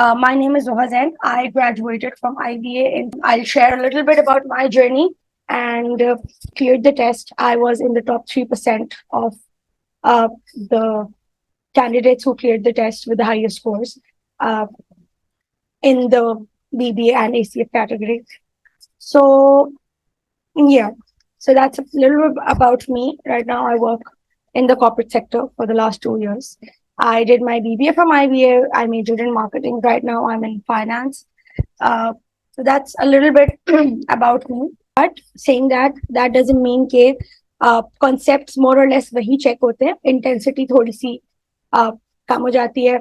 My name is Zoha Zain. I graduated from IBA and I'll share a little bit about my journey and cleared the test. I was in the top 3% of the candidates who cleared the test with the highest scores uh, in the BBA and ACF category. So, yeah, so that's a little bit about me. Right now, I work in the corporate sector for the last 2 years. I did my BBA from IBA. I majored in marketing. Right now, I'm in finance. So that's a little bit about me. But saying that, that doesn't mean कि concepts more or less वही check होते हैं. Intensity थोड़ी सी कम हो जाती है.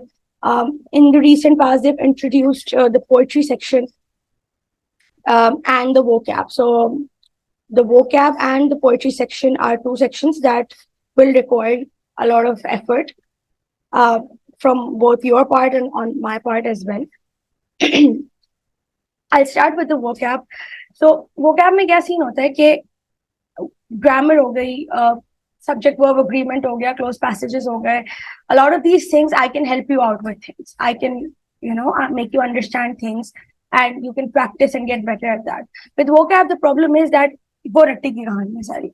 In the recent past, they've introduced the poetry section and the vocab. So the vocab and the poetry section are two sections that will require a lot of effort from both your part and on my part as well. I'll start with the vocab. So vocab में क्या scene होता है कि grammar हो गई, subject verb agreement हो गया, close passages हो गए. A lot of these things I can help you out with things. I can, make you understand things and you can practice and get better at that. With vocab, the problem is that वो रट्टी की कहानी है सारी.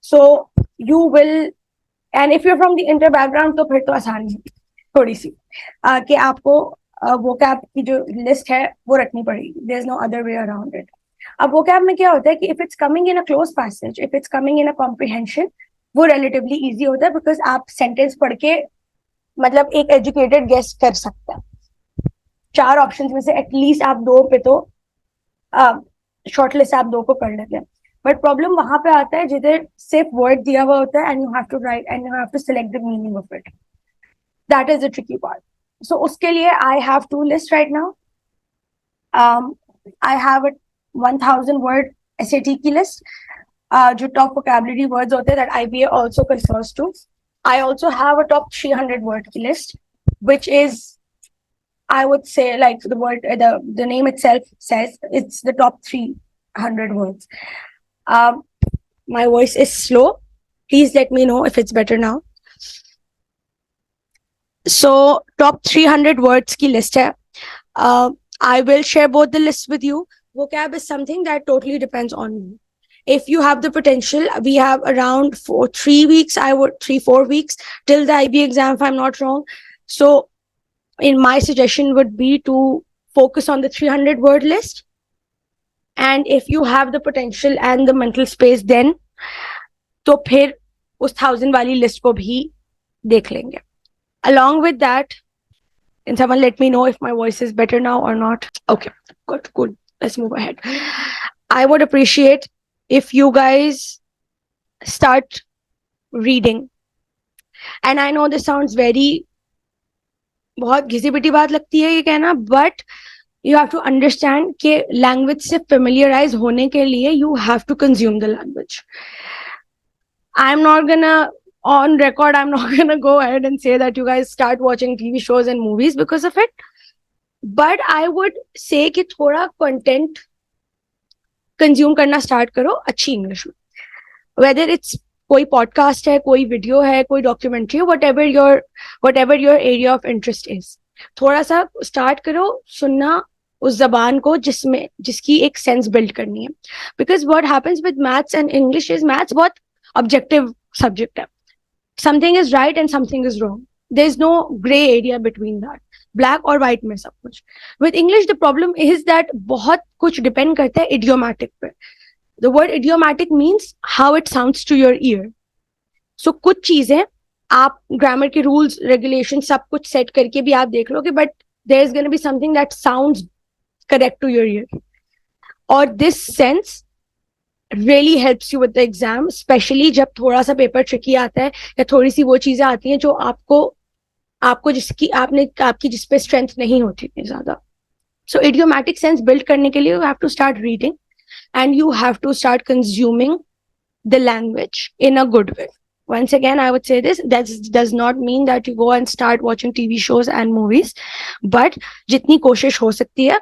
So you will, and if you're from the inter background तो फिर तो आसान है थोड़ी सी कि आपको vocab की जो list है वो रखनी पड़ेगी. There's no other way around it. अब vocab में क्या होता है कि if it's coming in a close passage, if it's coming in a comprehension, वो relatively easy होता है because आप sentence पढ़ के मतलब एक educated guess कर सकते हैं. 4 options में से at least आप 2 पे तो shortlist आप 2 को कर लेते हैं. But problem वहां पे आता है जिधर सिर्फ word दिया हुआ होता है and you have to write and you have to select the meaning of it. That is the tricky part. So उसके लिए I have 2 lists right now. I have a 1000 word SAT की list, जो top vocabulary words होते हैं that IBA also confers to. I also have a top 300 word की list, which is, I would say, like the name itself says, it's the top 300 words. My voice is slow. Please let me know if it's better now. So top 300 words ki list hai. I will share both the lists with you. Vocab is something that totally depends on you. If you have the potential, we have around 3 weeks, 3-4 weeks till the IB exam, if I'm not wrong. So in my suggestion would be to focus on the 300 word list. And if you have the potential and the mental space, then तो फिर उस 1000 वाली list को भी देख लेंगे. Along with that, can someone let me know if my voice is better now or not? Okay, good, cool. Let's move ahead. I would appreciate if you guys start reading. And I know this sounds very बहुत घिसी पिटी बात लगती है ये कहना, but you have to understand कि language से familiarize होने के लिए you have to consume the language. I'm not gonna on record, I'm not gonna go ahead and say that you guys start watching TV shows and movies because of it. But I would say कि थोड़ा content consume करना start करो अच्छी English में. Whether it's कोई podcast है, कोई video है, कोई documentary है, whatever your area of interest is. थोड़ा सा start करो सुनना उस जबान को जिसकी एक sense build करनी है. Because what happens with maths and English is maths बहुत objective subject है. Something is right and something is wrong. There's no gray area between that. Black or white में सब कुछ. With English, the problem is that बहुत कुछ depend करता है idiomatic पे. The word idiomatic means how it sounds to your ear. So कुछ चीजें आप grammar के rules, regulations सब कुछ set करके भी आप देख लोगे, but there's going to be something that sounds correct to your ear. Or this sense really helps you with the exam, especially जब थोड़ा सा पेपर tricky आता है या थोड़ी सी वो चीजें आती हैं जो आपको आपकी जिस पे strength नहीं होती इतनी ज्यादा. So idiomatic sense build करने के लिए you have to start reading and you have to start consuming the language in a good way. Once again, I would say this, that does not mean that you go and start watching TV shows and movies, but jitni koshish ho sakti hai,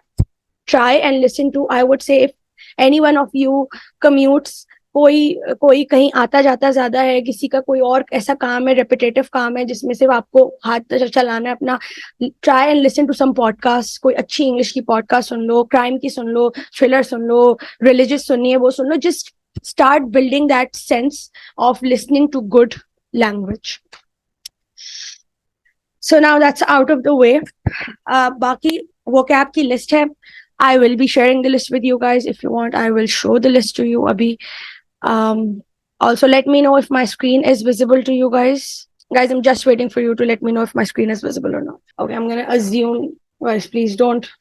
try and listen to, I would say, if any one of you commutes कोई कोई कहीं आता जाता ज्यादा है, किसी का कोई और ऐसा काम है, रेपिटेटिव काम है जिसमें सिर्फ आपको हाथ चलाना है अपना, try and listen to some podcast, कोई अच्छी इंग्लिश की पॉडकास्ट सुन लो, क्राइम की सुन लो, थ्रिलर सुन लो, रिलीजियस सुननी है वो सुन लो. Just start building that sense of listening to good language. So now that's out of the way. Baki vocab ki list hai. I will be sharing the list with you guys. If you want, I will show the list to you abhi. Also, let me know if my screen is visible to you guys. Guys, I'm just waiting for you to let me know if my screen is visible or not. Okay, I'm gonna assume. Guys, please don't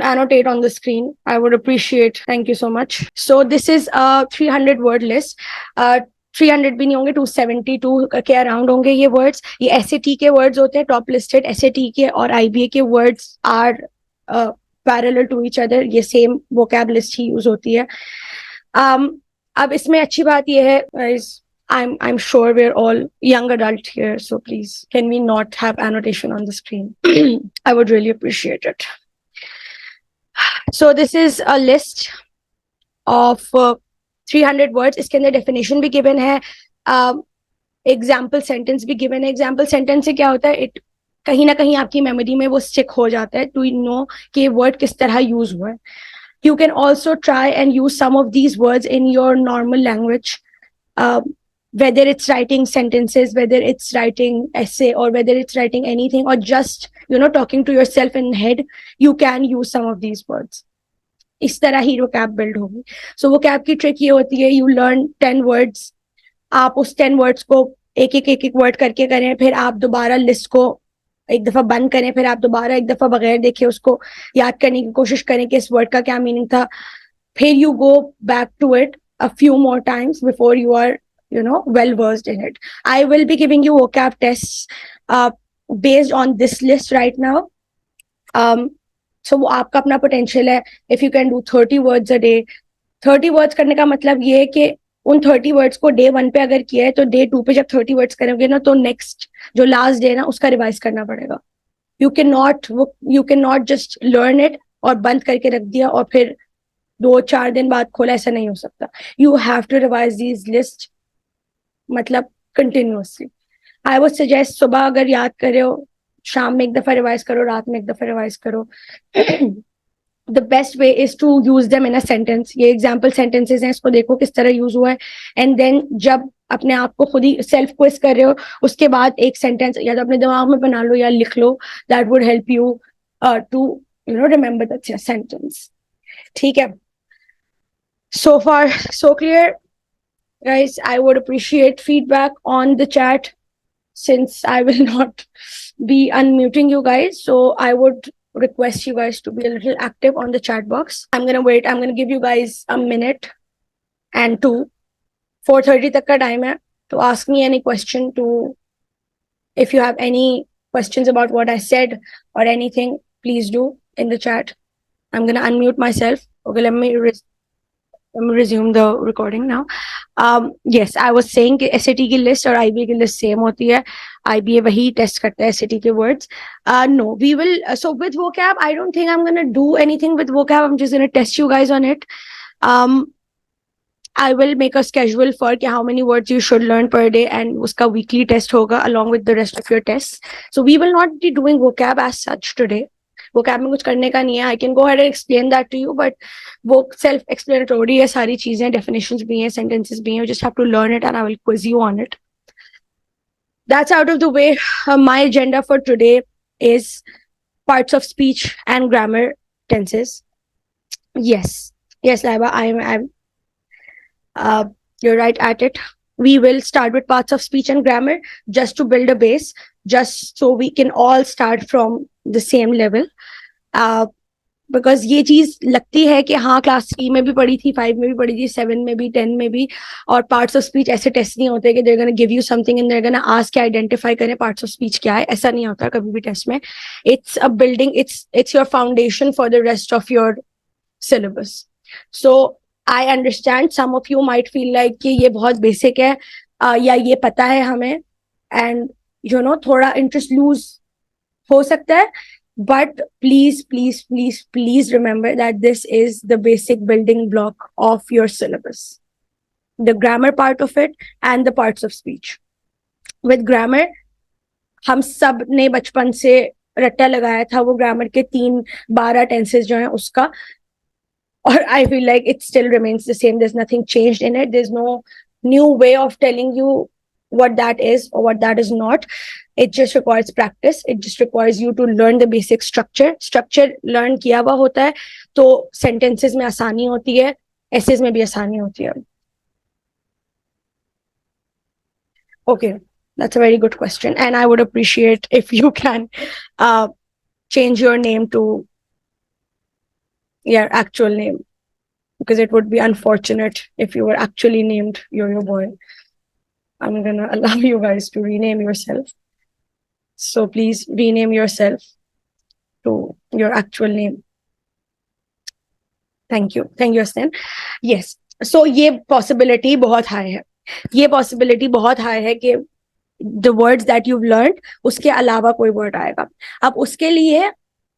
annotate on the screen. I would appreciate. Thank you so much. So this is a 300 word list. 300 भी नहीं होंगे, 272 के around होंगे ये words. ये SAT के words होते हैं टॉप लिस्टेड. एसएटी के और आईबीए के words are parallel to each other. ये सेम वोकैब लिस्ट ही यूज होती है. अब इसमें अच्छी बात ये है guys, I'm sure we're all young adult here, so please can we not have annotation on the screen? I would really appreciate it. So this is a list of 300 words. इसके अंदर definition भी given है, example sentence भी given है. example sentence से क्या होता है, it कहीं ना कहीं आपकी मेमोरी में वो स्टिक हो जाता है to know कि वर्ड किस तरह यूज हुआ है. You can also try and use some of these words in your normal language, whether it's writing sentences, whether it's writing essay, or whether it's writing anything, or just talking to yourself in head. You can use some of these words. इस तरह ही vocab build होगी. So vocab की trick ये होती है, you learn 10 words. आप उस 10 words को एक एक word करके करें, फिर आप दोबारा list को एक दफा बंद करें, फिर आप दोबारा एक दफा बगैर देखे उसको याद करने की कोशिश करें कि इस वर्ड का क्या मीनिंग था. फिर you go back to it a few more times before you are well versed in it. I will be giving you vocab tests based on this list right now. So वो आपका अपना potential है. If you can do 30 words a day, 30 words करने का मतलब ये है कि उन 30 वर्ड्स को डे 1 पे अगर किया है तो डे 2 पे जब 30 वर्ड्स करोगे ना तो नेक्स्ट जो लास्ट डे ना उसका रिवाइज करना पड़ेगा. You can not just learn it और बंद करके रख दिया और फिर 2-4 दिन बाद खोला, ऐसा नहीं हो सकता. You have to revise these list, मतलब कंटिन्यूअसली. आई वुड सजेस्ट सुबह अगर याद कर रहे हो, शाम में एक दफा रिवाइज करो, रात में एक दफा रिवाइज करो. The best way is to use them in a sentence. ये example sentences हैं, इसको देखो किस तरह यूज हुआ है. And then जब अपने आप को खुद ही सेल्फ क्विज कर रहे हो, उसके बाद एक सेंटेंस या तो अपने दिमाग में बना लो या लिख लो. That would help you to remember the sentence. ठीक है. So far so clear, guys. I would appreciate feedback on the chat since I will not be unmuting you guys. So I would request you guys to be a little active on the chat box. I'm gonna wait. I'm gonna give you guys a minute and 4:30 तक का time है to ask me any question. If you have any questions about what I said or anything, please do in the chat. I'm gonna unmute myself. Okay, let me resume the recording now. Yes, I was saying कि SAT की list और IBA की list same होती है. IBA वही test करता है SAT के words. No, we will. So with vocab, I don't think I'm gonna do anything with vocab. I'm just gonna test you guys on it. I will make a schedule for how many words you should learn per day, and uska weekly test hoga along with the rest of your tests. So we will not be doing vocab as such today. vocab में कुछ करने का नहीं है. I can go ahead and explain that to you, but वो self explanatory है, सारी चीजें, definitions भी हैं, sentences भी हैं. You just have to learn it and I will quiz you on it. That's out of the way. My agenda for today is parts of speech and grammar tenses. Yes, Laiba, I'm you're right at it. We will start with parts of speech and grammar just to build a base, just so we can all start from the same level. Because ये चीज लगती है कि हाँ class 3 में भी पढ़ी थी, 5 में भी पढ़ी थी, 7 में भी, 10 में भी. और पार्ट्स ऑफ स्पीच ऐसे टेस्ट नहीं होते कि they're gonna give you something and they're gonna ask कि आइडेंटिफाई करें पार्ट्स ऑफ स्पीच क्या है. ऐसा नहीं होता कभी भी टेस्ट में. It's a building, it's your foundation for the rest of your syllabus. So I understand some of you might feel like कि ये बहुत बेसिक है या ये पता है हमें, and थोड़ा इंटरेस्ट लूज हो सकता है. But please remember that this is the basic building block of your syllabus. the grammar part of it and the parts of speech. With grammar, हम सब ने बचपन से रट्टा लगाया था वो ग्रामर के 3-12 टेंसेस जो हैं उसका, और I feel like it still remains the same. There's nothing changed in it. There's no new way of telling you what that is or what that is not. It just requires practice. It just requires you to learn the basic structure. Structure learn किया हुआ होता है तो sentences में आसानी होती है, essays में भी आसानी होती है. Okay, that's a very good question, and I would appreciate if you can change your name to your actual name, because it would be unfortunate if you were actually named Yo-Yo Boy. I'm gonna allow you guys to rename yourself. So please rename yourself to your actual name. Thank you. Thank you, Aslan. Yes. So ये possibility बहुत high है. ये possibility बहुत high है कि the words that you've learned उसके अलावा कोई word आएगा. अब उसके लिए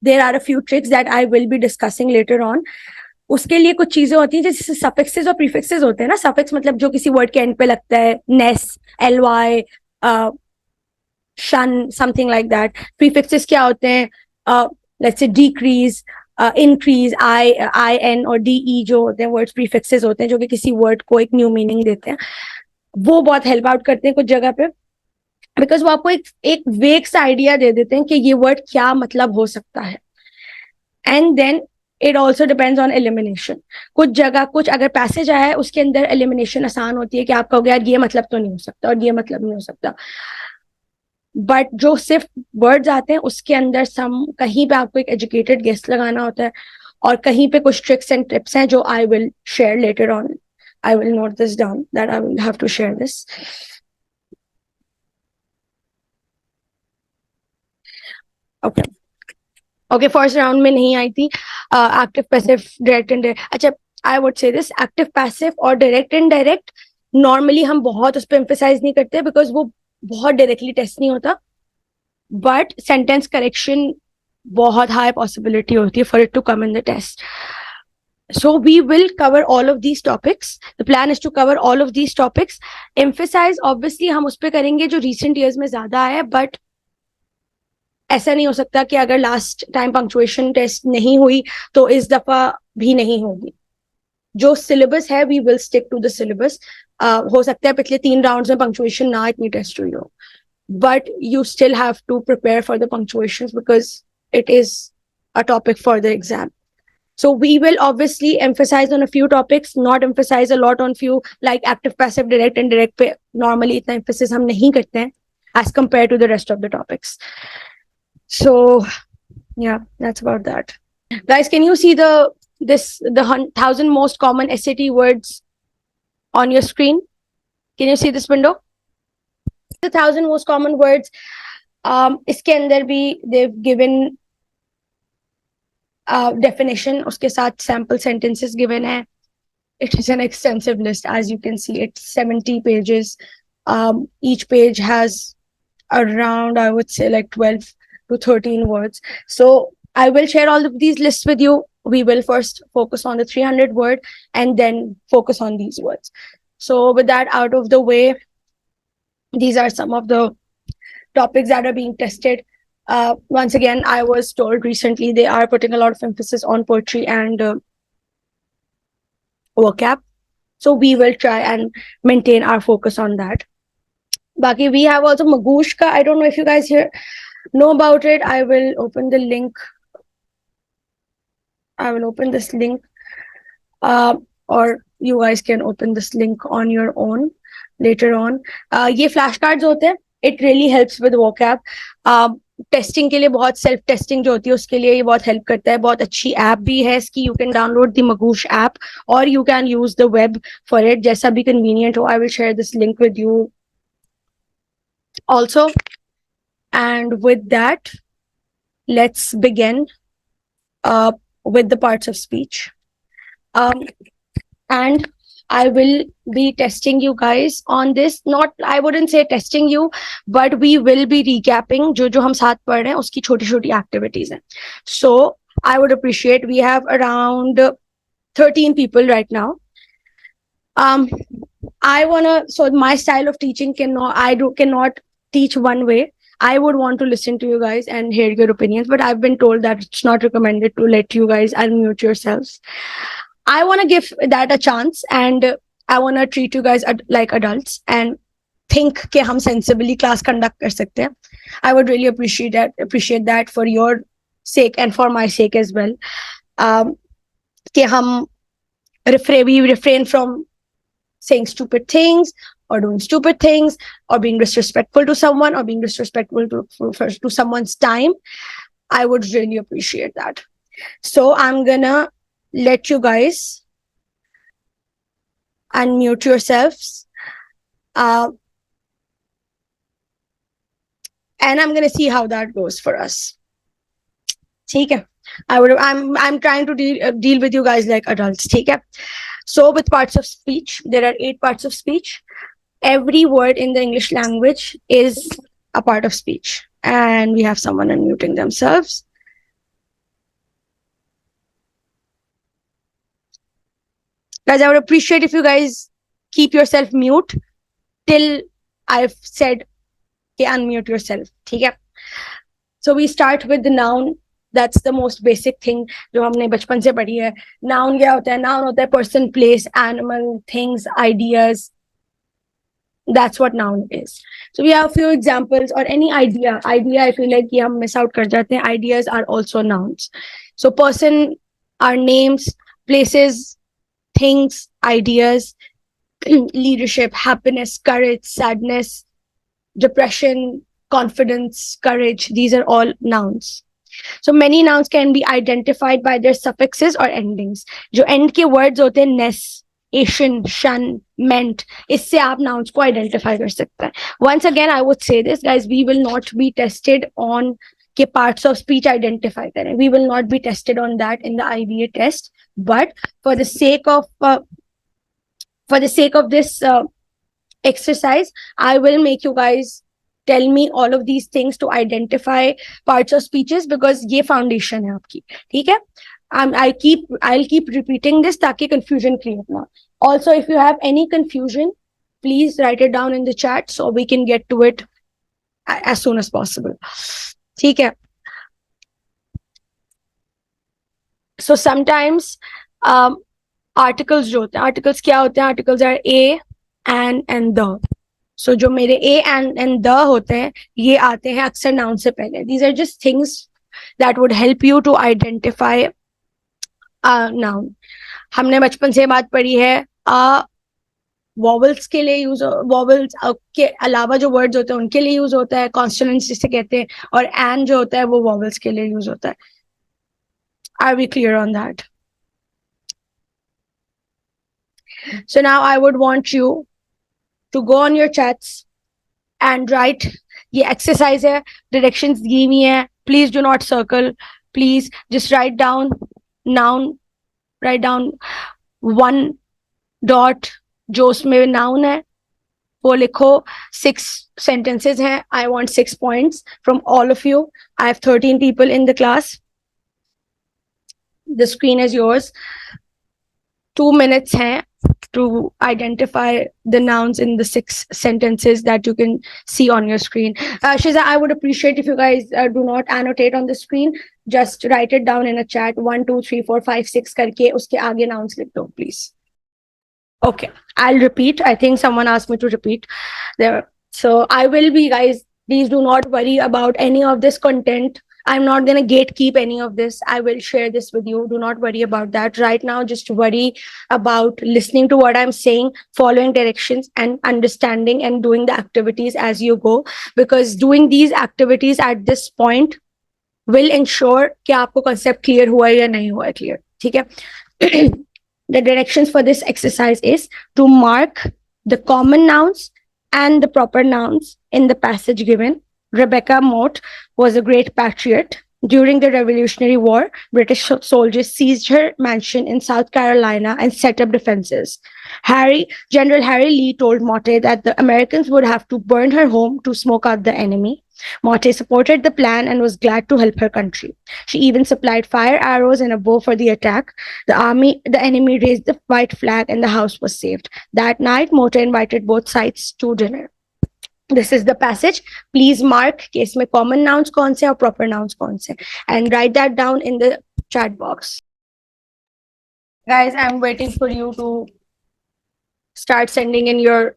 there are a few tricks that I will be discussing later on. उसके लिए कुछ चीजें होती हैं जैसे suffixes और prefixes होते हैं ना. Suffix मतलब जो किसी word के end पे लगता है, ness, ly, shun, something like that. Prefixes क्या होते हैं? Let's say decrease, increase, in और de जो होते हैं words prefixes होते हैं जो कि किसी word को एक new meaning देते हैं. वो बहुत help out करते हैं कुछ जगह पे, because वो आपको एक vague सा idea दे देते हैं कि ये word क्या मतलब हो सकता है. And then it also depends on elimination. कुछ जगह कुछ अगर पैसेज आया है उसके अंदर elimination आसान होती है कि आप कहोगे यार ये मतलब तो नहीं हो सकता और ये मतलब नहीं हो सकता. बट जो सिर्फ वर्ड्स आते हैं उसके अंदर सम कहीं पे आपको एक एजुकेटेड गेस लगाना होता है, और कहीं पे कुछ ट्रिक्स एंड टिप्स हैं जो I will share later on. I will note this down that I will have to share this. Okay okay, first round में नहीं आई थी एक्टिव पैसिव डायरेक्ट एंड. अच्छा, I would say this active passive और direct and direct normally हम बहुत उस पर एम्फेसाइज नहीं करते बिकॉज वो बहुत डायरेक्टली टेस्ट नहीं होता, बट सेंटेंस करेक्शन बहुत हाई पॉसिबिलिटी होती है for it to come in the test. So we will cover all of these topics. The plan is to cover all of these topics. Emphasize obviously हम उस पे करेंगे जो recent years में ज्यादा आया है, but ऐसा नहीं हो सकता कि अगर लास्ट टाइम पंक्चुएशन टेस्ट नहीं हुई तो इस दफा भी नहीं होगी. जो सिलेबस है we will stick to the syllabus. हो सकता है पिछले 3 राउंड्स में पंक्चुएशन ना इतनी टेस्ट हुई हो, but you still have to prepare for the punctuations because it is a topic for the exam. So we will obviously emphasize on a few topics, not emphasize a lot on few, like active, passive, direct and direct पे normally इतना emphasis हम नहीं करते हैं as compared to the rest of the topics. So yeah, that's about that. Guys, can you see the 1,000 most common SAT words on your screen? Can you see this window? The 1,000 most common words. इसके अंदर भी they've given definition, उसके साथ sample sentences given है. It is an extensive list, as you can see. It's 70 pages. Each page has around, I would say, like 12 to 13 words. So I will share all of these lists with you. We will first focus on the 300 word and then focus on these words. So with that out of the way, these are some of the topics that are being tested. Once again, I was told recently they are putting a lot of emphasis on poetry and vocab. So we will try and maintain our focus on that. Baki, we have also Magushka. I don't know if you guys here know about it. I will open the link. I will open this link. Or you guys can open this link on your own later on. ये flashcards होते हैं. It really helps with vocab. Testing के लिए बहुत self testing जो होती है उसके लिए ये बहुत हेल्प करता है. बहुत अच्छी ऐप भी है इसकी. You can download the Magoosh app और you can use the web for it, जैसा भी कन्वीनियंट हो. I will share this link with you also. And with that, let's begin with the parts of speech. And I will be testing you guys on this. Not, I wouldn't say testing you, but we will be recapping जो हम साथ पढ़ रहे हैं उसकी छोटी छोटी activities हैं. So I would appreciate, we have around 13 people right now. So my style of teaching cannot teach one way. I would want to listen to you guys and hear your opinions, but I've been told that it's not recommended to let you guys unmute yourselves. I want to give that a chance, and I want to treat you guys like adults and think कि हम sensibly class conduct कर सकते हैं. I would really appreciate that for your sake and for my sake as well. कि हम refrain from saying stupid things or doing stupid things or being disrespectful to someone or being disrespectful to someone's time. I would really appreciate that. So I'm gonna let you guys unmute yourselves. And I'm gonna see how that goes for us. Okay. I'm trying to deal with you guys like adults. Okay. So with parts of speech, there are 8 parts of speech. Every word in the English language is a part of speech. And we have someone unmuting themselves. Guys, I would appreciate if you guys keep yourself mute till I've said, okay, unmute yourself. Okay? So we start with the noun. That's the most basic thing जो हमने बचपन से पढ़ी है. Noun क्या होता है? Noun होता है person, place, animal, things, ideas. That's what noun is. So we have a few examples, or any idea. I feel like कि हम miss out कर जाते हैं. Ideas are also nouns. So person are names, places, things, ideas, leadership, happiness, courage, sadness, depression, confidence, courage. These are all nouns. So many nouns can be identified by their suffixes or endings. जो end के words होते हैं ness, Asian, shun, meant, इससे आप nouns को identify कर सकते हैं. Once again, I would say this, guys, we will not be tested on के parts of speech identify करें. We will not be tested on that in the IBA test. But for the sake of this exercise, I will make you guys tell me all of these things to identify parts of speeches, because ये foundation है आपकी. ठीक है? I'll keep repeating this ताकि confusion create ना. Also, if you have any confusion, please write it down in the chat so we can get to it as soon as possible. ठीक है? So sometimes articles जो होते हैं, articles क्या होते हैं? Articles are a, and the. So जो मेरे a and the होते हैं, ये आते हैं अक्सर noun से पहले. These are just things that would help you to identify a noun. हमने बचपन से बात पढ़ी है vowels के लिए यूज, vowels के अलावा जो words होते हैं उनके लिए यूज होता है, consonants जिसे कहते हैं, और and जो होता है वो vowels के लिए यूज होता है. Are we clear on that? So now I would want you to go on your chats and write. ये exercise है, directions दी हुई हैं. Please do not circle. Please just write down noun. Write down one dot जो उसमें noun है वो लिखो. 6 sentences हैं. I want 6 points from all of you. I have 13 people in the class. The screen is yours. 2 minutes हैं to identify the nouns in the 6 sentences that you can see on your screen. Shiza, I would appreciate if you guys do not annotate on the screen. Just write it down in a chat. 1, 2, 3, 4, 5, 6 करके उसके आगे nouns लिख दो, please. Okay, I'll repeat. I think someone asked me to repeat there. So I will be, guys, please do not worry about any of this content. I'm not going to gatekeep any of this. I will share this with you. Do not worry about that. Right now, just worry about listening to what I'm saying, following directions, and understanding and doing the activities as you go. Because doing these activities at this point will ensure कि आपको concept clear हुआ है या नहीं हुआ है clear. ठीक है? The directions for this exercise is to mark the common nouns and the proper nouns in the passage given. Rebecca Mott was a great patriot. During the Revolutionary War, British soldiers seized her mansion in South Carolina and set up defenses. General Harry Lee told Motte that the Americans would have to burn her home to smoke out the enemy. Motte supported the plan and was glad to help her country. She even supplied fire arrows and a bow for the attack. The enemy raised the white flag and the house was saved. That night, Motte invited both sides to dinner. This is the passage. Please mark case में common nouns कौन से और proper nouns कौन से, and write that down in the chat box. Guys, I'm waiting for you to start sending in your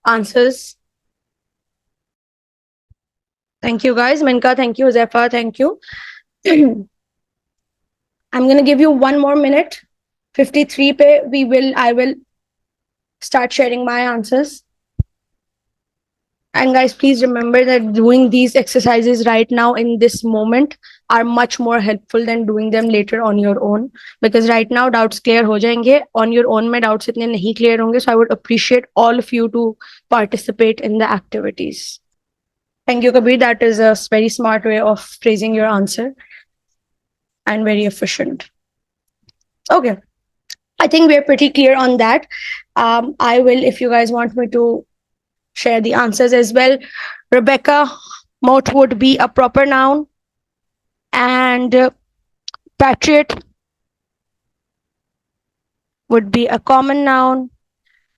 answers. Thank you, guys. Minka, thank you. Zefa, thank you. I'm going to give you 1 more minute. 53 pe I will start sharing my answers. And guys, please remember that doing these exercises right now in this moment are much more helpful than doing them later on your own. Because right now doubts clear ho jayenge. On your own mein doubts itne nahi clear honge. So I would appreciate all of you to participate in the activities. Thank you, Kabir. That is a very smart way of phrasing your answer and very efficient. Okay. I think we're pretty clear on that. I will, if you guys want me to share the answers as well. Rebecca, moat would be a proper noun. And patriot would be a common noun.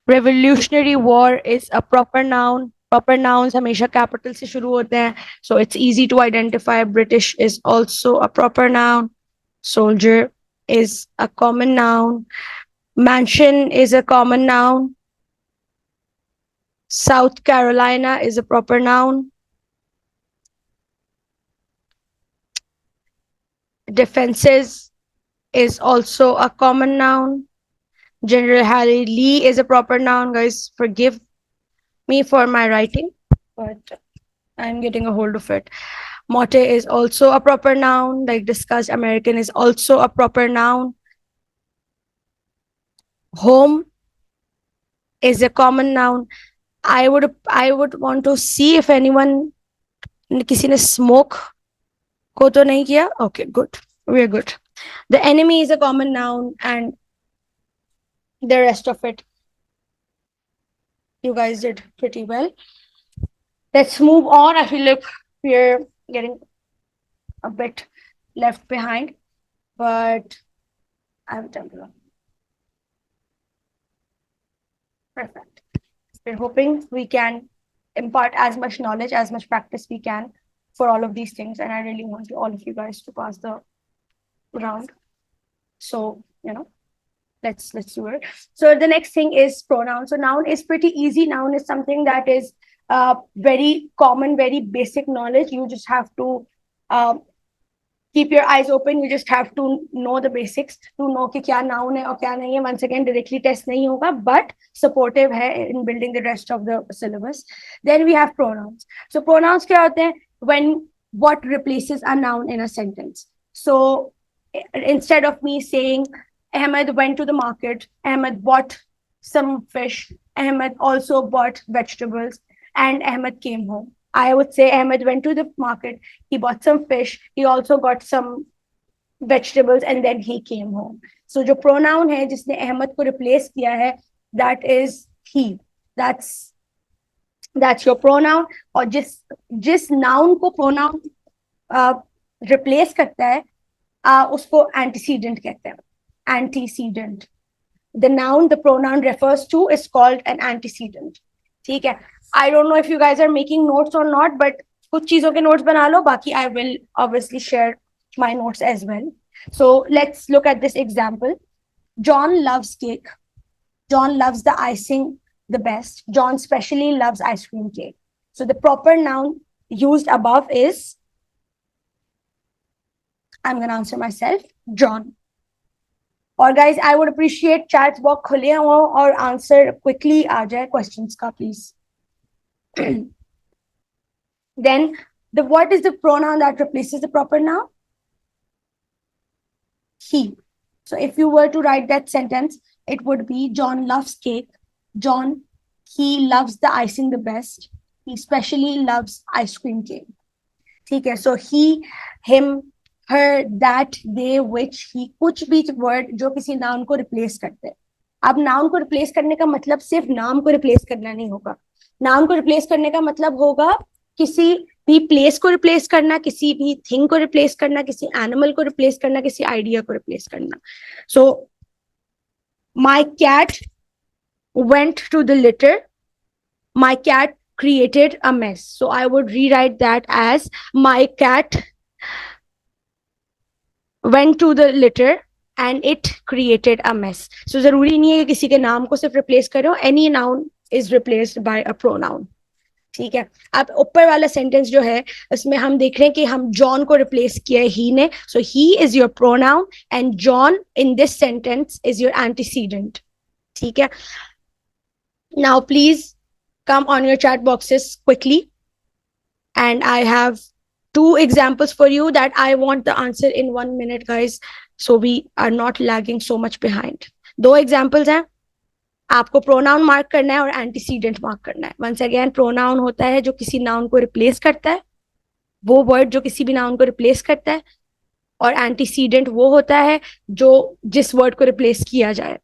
Revolutionary War is a proper noun. Proper nouns हमेशा capital से शुरू होते हैं. So it's easy to identify. British is also a proper noun. Soldier is a common noun. Mansion is a common noun. South Carolina is a proper noun. Defenses is also a common noun. General Harry Lee is a proper noun. Guys, forgive me for my writing, but I'm getting a hold of it. Motte is also a proper noun. Like discussed, American is also a proper noun. Home is a common noun. I would want to see if anyone किसी ने smoke को तो नहीं किया. Okay, good. We're good. The enemy is a common noun, and the rest of it you guys did pretty well. Let's move on. I feel like we're getting a bit left behind, but I've done it. Perfect. We're hoping we can impart as much knowledge, as much practice we can for all of these things. And I really want all of you guys to pass the round. So, let's do it. So the next thing is pronoun. So noun is pretty easy. Noun is something that is very common, very basic knowledge. You just have to keep your eyes open. You just have to know the basics to know कि क्या noun है और क्या नहीं है. Once again, directly test नहीं होगा, but supportive है in building the rest of the syllabus. Then we have pronouns. So pronouns क्या होते हैं? When what replaces a noun in a sentence. So instead of me saying Ahmed went to the market, Ahmed bought some fish, Ahmed also bought vegetables, and Ahmed came home. I would say Ahmed went to the market, he bought some fish, he also got some vegetables, and then he came home. So जो pronoun है जिसने Ahmed को replace किया है, that is he. That's your pronoun. और जिस noun को pronoun replace करता है, उसको antecedent कहते हैं. Antecedent. The noun the pronoun refers to is called an antecedent. ठीक है. I don't know if you guys are making notes or not, but कुछ चीजों के notes बना लो. बाकी I will obviously share my notes as well. So let's look at this example. John loves cake. John loves the icing the best. John specially loves ice cream cake. So the proper noun used above is, I'm going to answer myself, John. Or guys, I would appreciate chat box खुले हो और answer quickly आ जाए questions का, please. Then what is the pronoun that replaces the proper noun? He. So if you were to write that sentence, it would be John loves cake. John, he loves the icing the best. He especially loves ice cream cake. Okay, so he, him, her, that, they, which, he, कुछ भी word जो किसी noun को replace करते हैं. अब noun को replace करने का मतलब सिर्फ नाम को रिप्लेस करना नहीं होगा. नाउन को रिप्लेस करने का मतलब होगा किसी भी प्लेस को रिप्लेस करना, किसी भी थिंग को रिप्लेस करना, किसी एनिमल को रिप्लेस करना, किसी आइडिया को रिप्लेस करना. So my cat went to the litter, my cat created a mess. So I would rewrite that as my cat went to the litter and it created a mess. So जरूरी नहीं है कि किसी के नाम को सिर्फ रिप्लेस करो. Any noun is replaced by a pronoun. ठीक है. अब ऊपर वाला सेंटेंस जो है उसमें हम देख रहे हैं कि हम जॉन को रिप्लेस किया है ही ने. So he is your pronoun and John in this sentence is your antecedent. ठीक है. Now please come on your chat boxes quickly, and I have 2 examples for you that I want the answer in 1 minute, guys, so we are not lagging so much behind. 2 examples हैं. आपको pronoun mark करना है और antecedent mark करना है. Once again, pronoun होता है जो किसी नाउन को रिप्लेस करता है, वो वर्ड जो किसी भी नाउन को रिप्लेस करता है, और एंटीसीडेंट वो होता है जो जिस वर्ड को रिप्लेस किया जाए.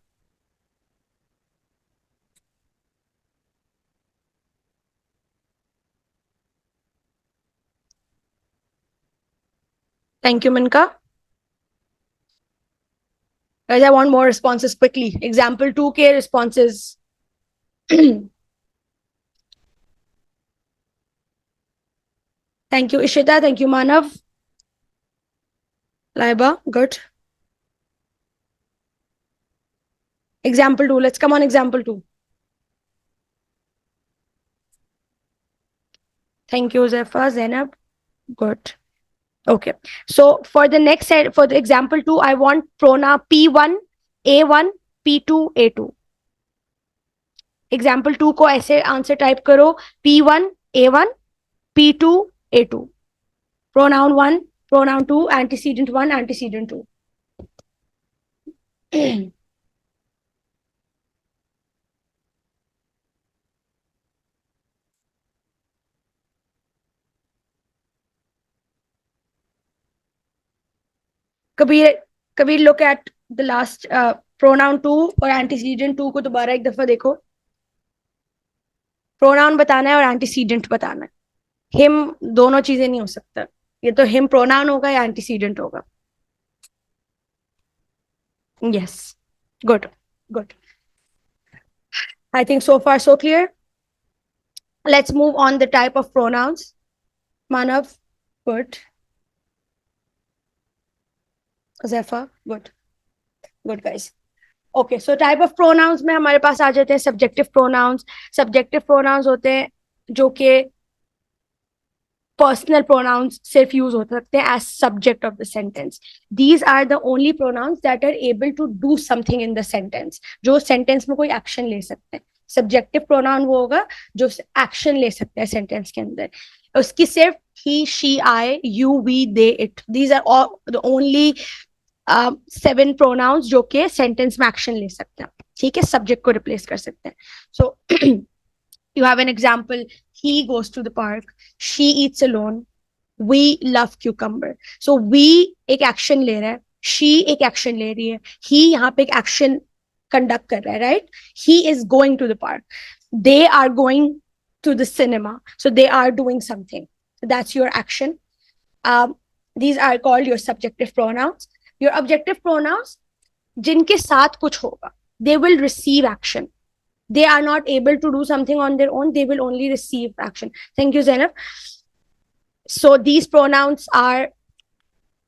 Thank you, Minka. Guys, I want more responses quickly. Example 2 के responses. Thank you, Ishita. Thank you, Manav. Laiba, good. Example 2. Let's come on example 2. Thank you, Zephyr. Zainab. Good. Okay. So for the next set, for the example 2, I want pronoun P1, A1, P2, A2. Example 2 को ऐसे answer type करो. P1, A1, P2, A2. Pronoun 1, pronoun 2, antecedent 1, antecedent 2. Kabir, look at the last pronoun 2 और antecedent 2 को दोबारा एक दफा देखो. Pronoun बताना है और एंटीसीडेंट बताना है. हिम दोनों चीजें नहीं हो सकता. ये तो हिम प्रोनाउन होगा या एंटीसीडेंट होगा. Yes, good good. I think so far so clear. Let's move on the type of pronouns. Manav, good. Zephyr, good. Good, guys. Okay, so type of pronouns में हमारे पास आ जाते हैं subjective pronouns. Subjective pronouns होते हैं जो कि personal pronouns सिर्फ use हो सकते हैं as subject of the sentence. These are the only pronouns that are able to do something in the sentence. जो sentence में कोई action ले सकते हैं. Subjective pronoun वो होगा जो action ले सकते हैं sentence के अंदर. उसकी सिर्फ he, she, I, you, we, they, it. These are all the only 7 pronouns जो के sentence में action ले सकते हैं. ठीक है, subject को replace कर सकते हैं. So you have an example. He goes to the park. She eats alone. We love cucumber. So we एक action ले रहा है. She एक action ले रही है. He यहाँ पे एक action conduct कर रहा है, right? He is going to the park. They are going to the cinema. So they are doing something. So that's your action. These are called your subjective pronouns. Your objective pronouns, जिनके साथ कुछ होगा, they will receive action. They are not able to do something on their own. They will only receive action. Thank you, Zainab. So these pronouns are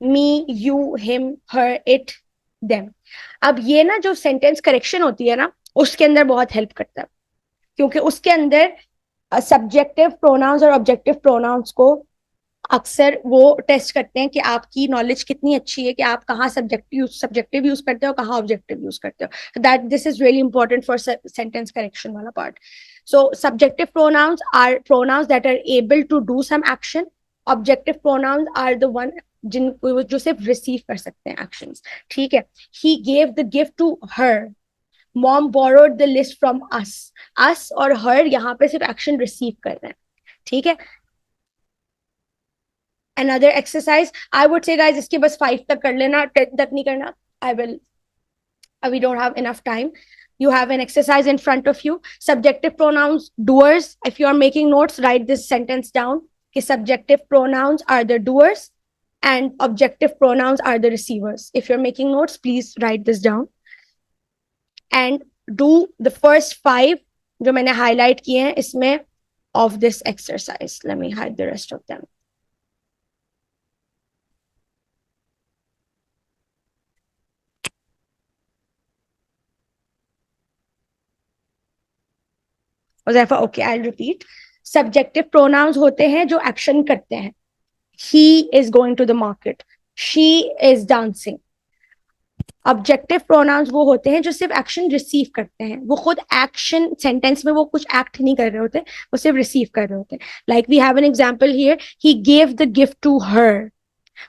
me, you, him, her, it, them. अब ये ना जो sentence correction होती है ना, उसके अंदर बहुत help करता है, क्योंकि उसके अंदर subjective pronouns और objective pronouns को अक्सर वो टेस्ट करते हैं कि आपकी नॉलेज कितनी अच्छी है, कि आप कहाँ सब्जेक्टिव यूज करते हो, कहाँ ऑब्जेक्टिव यूज करते हो. That this is really important for sentence correction वाला part. So subjective pronouns are pronouns that are able to do some action. Objective pronouns are the one जिनको जो सिर्फ रिसीव कर सकते हैं एक्शंस. ठीक है. He gave the gift to her. Mom borrowed the list from us. Us और her यहाँ पे सिर्फ एक्शन रिसीव कर रहे हैं. ठीक है. another exercise. I would say, guys, iske bas 5 tak kar lena, 10 tak nahi karna. I will, we don't have enough time. You have an exercise in front of you. Subjective pronouns, doers. If you are making notes, write this sentence down. कि subjective pronouns are the doers and objective pronouns are the receivers. If you're making notes, please write this down. And do the first 5 जो मैंने highlight किए हैं इसमें of this exercise. Let me hide the rest of them. Okay, I'll repeat. Subjective pronouns होते हैं जो action करते हैं. He is going to the market. She is dancing. Objective pronouns वो होते हैं जो सिर्फ एक्शन रिसीव करते हैं. वो खुद एक्शन सेंटेंस में वो कुछ एक्ट नहीं कर रहे होते, वो सिर्फ रिसीव कर रहे होते हैं. Like we have an example here, he gave the gift to her.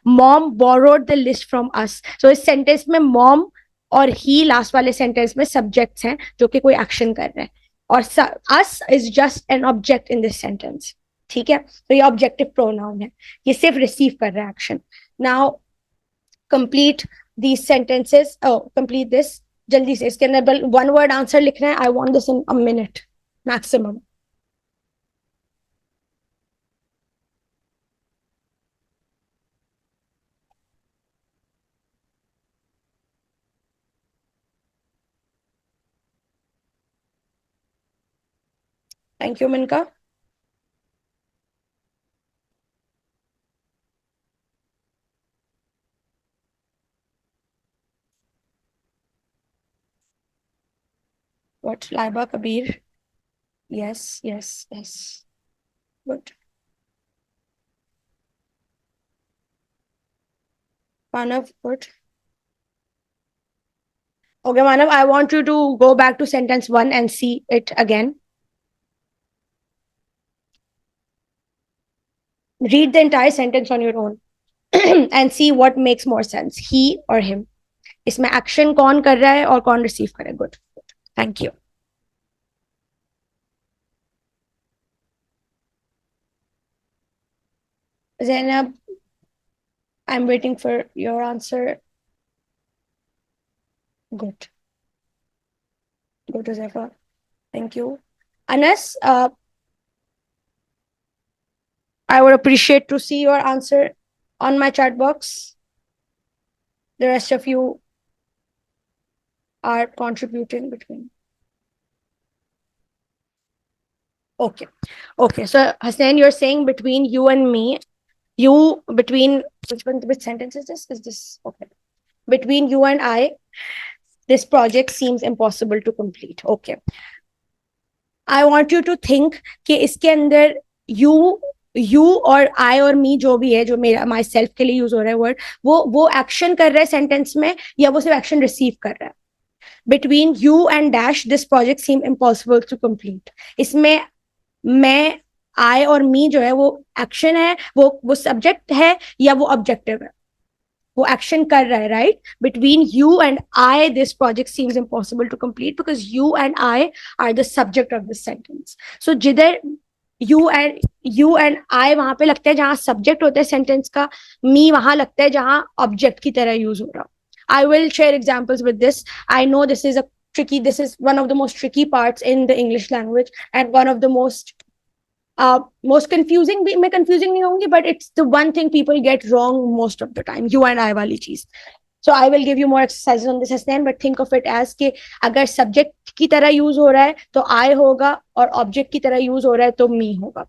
Mom borrowed the list from us. So इस सेंटेंस में मॉम और ही लास्ट वाले सेंटेंस में सब्जेक्ट्स हैं जो कि कोई एक्शन कर रहे हैं, और us is just an object in this sentence. ठीक है, तो ये ऑब्जेक्टिव प्रोनाउन है, ये सिर्फ रिसीव कर रहा है action. Now complete these sentences. Oh, complete this. jaldi se iske andar one word answer likhna hai. I want this in a minute maximum. Thank you, Minka. What? Laiba Kabir. Yes, yes, yes. Good. Manav, good. Okay, Manav, I want you to go back to sentence 1 and see it again. Read the entire sentence on your own and see what makes more sense, he or him. इसमें action कौन कर रहा है और कौन receive कर रहा है. Good. Thank you. Zainab, I'm waiting for your answer. Good. Good, Josefa. Thank you. Anas, I would appreciate to see your answer on my chat box. The rest of you are contributing between. Okay. Okay. So, Hasnain, you're saying between you and me, which sentence is this? Is this okay? Between you and I, this project seems impossible to complete. Okay. I want you to think कि इसके अंदर you और I और me जो भी है, जो मेरा माई सेल्फ के लिए यूज हो रहा है वर्ड, वो एक्शन कर रहा है सेंटेंस में या वो सिर्फ एक्शन रिसीव कर रहा है. Between you and dash this project seem impossible to complete. इसमें मैं, आई और मी जो है वो एक्शन है, वो सब्जेक्ट है या वो ऑब्जेक्टिव है, वो एक्शन कर रहा है. Right, between you and I this project seems impossible to complete because you and I are the subject of this sentence. So जिधर यू एंड आई वहां पे लगता है जहां सब्जेक्ट होता है सेंटेंस का, मी वहां लगता है जहां ऑब्जेक्ट की तरह यूज हो रहा. I will share examples with this. I know this is one of the most tricky parts in the English language and one of the most confusing. मैं confusing नहीं होंगी, but it's the one thing people get wrong most of the time. You and I वाली चीज. So I will give you more exercises on this Hasnain, but think of it as कि अगर subject की तरह use हो रहा है तो I होगा और object की तरह use हो रहा है तो me होगा.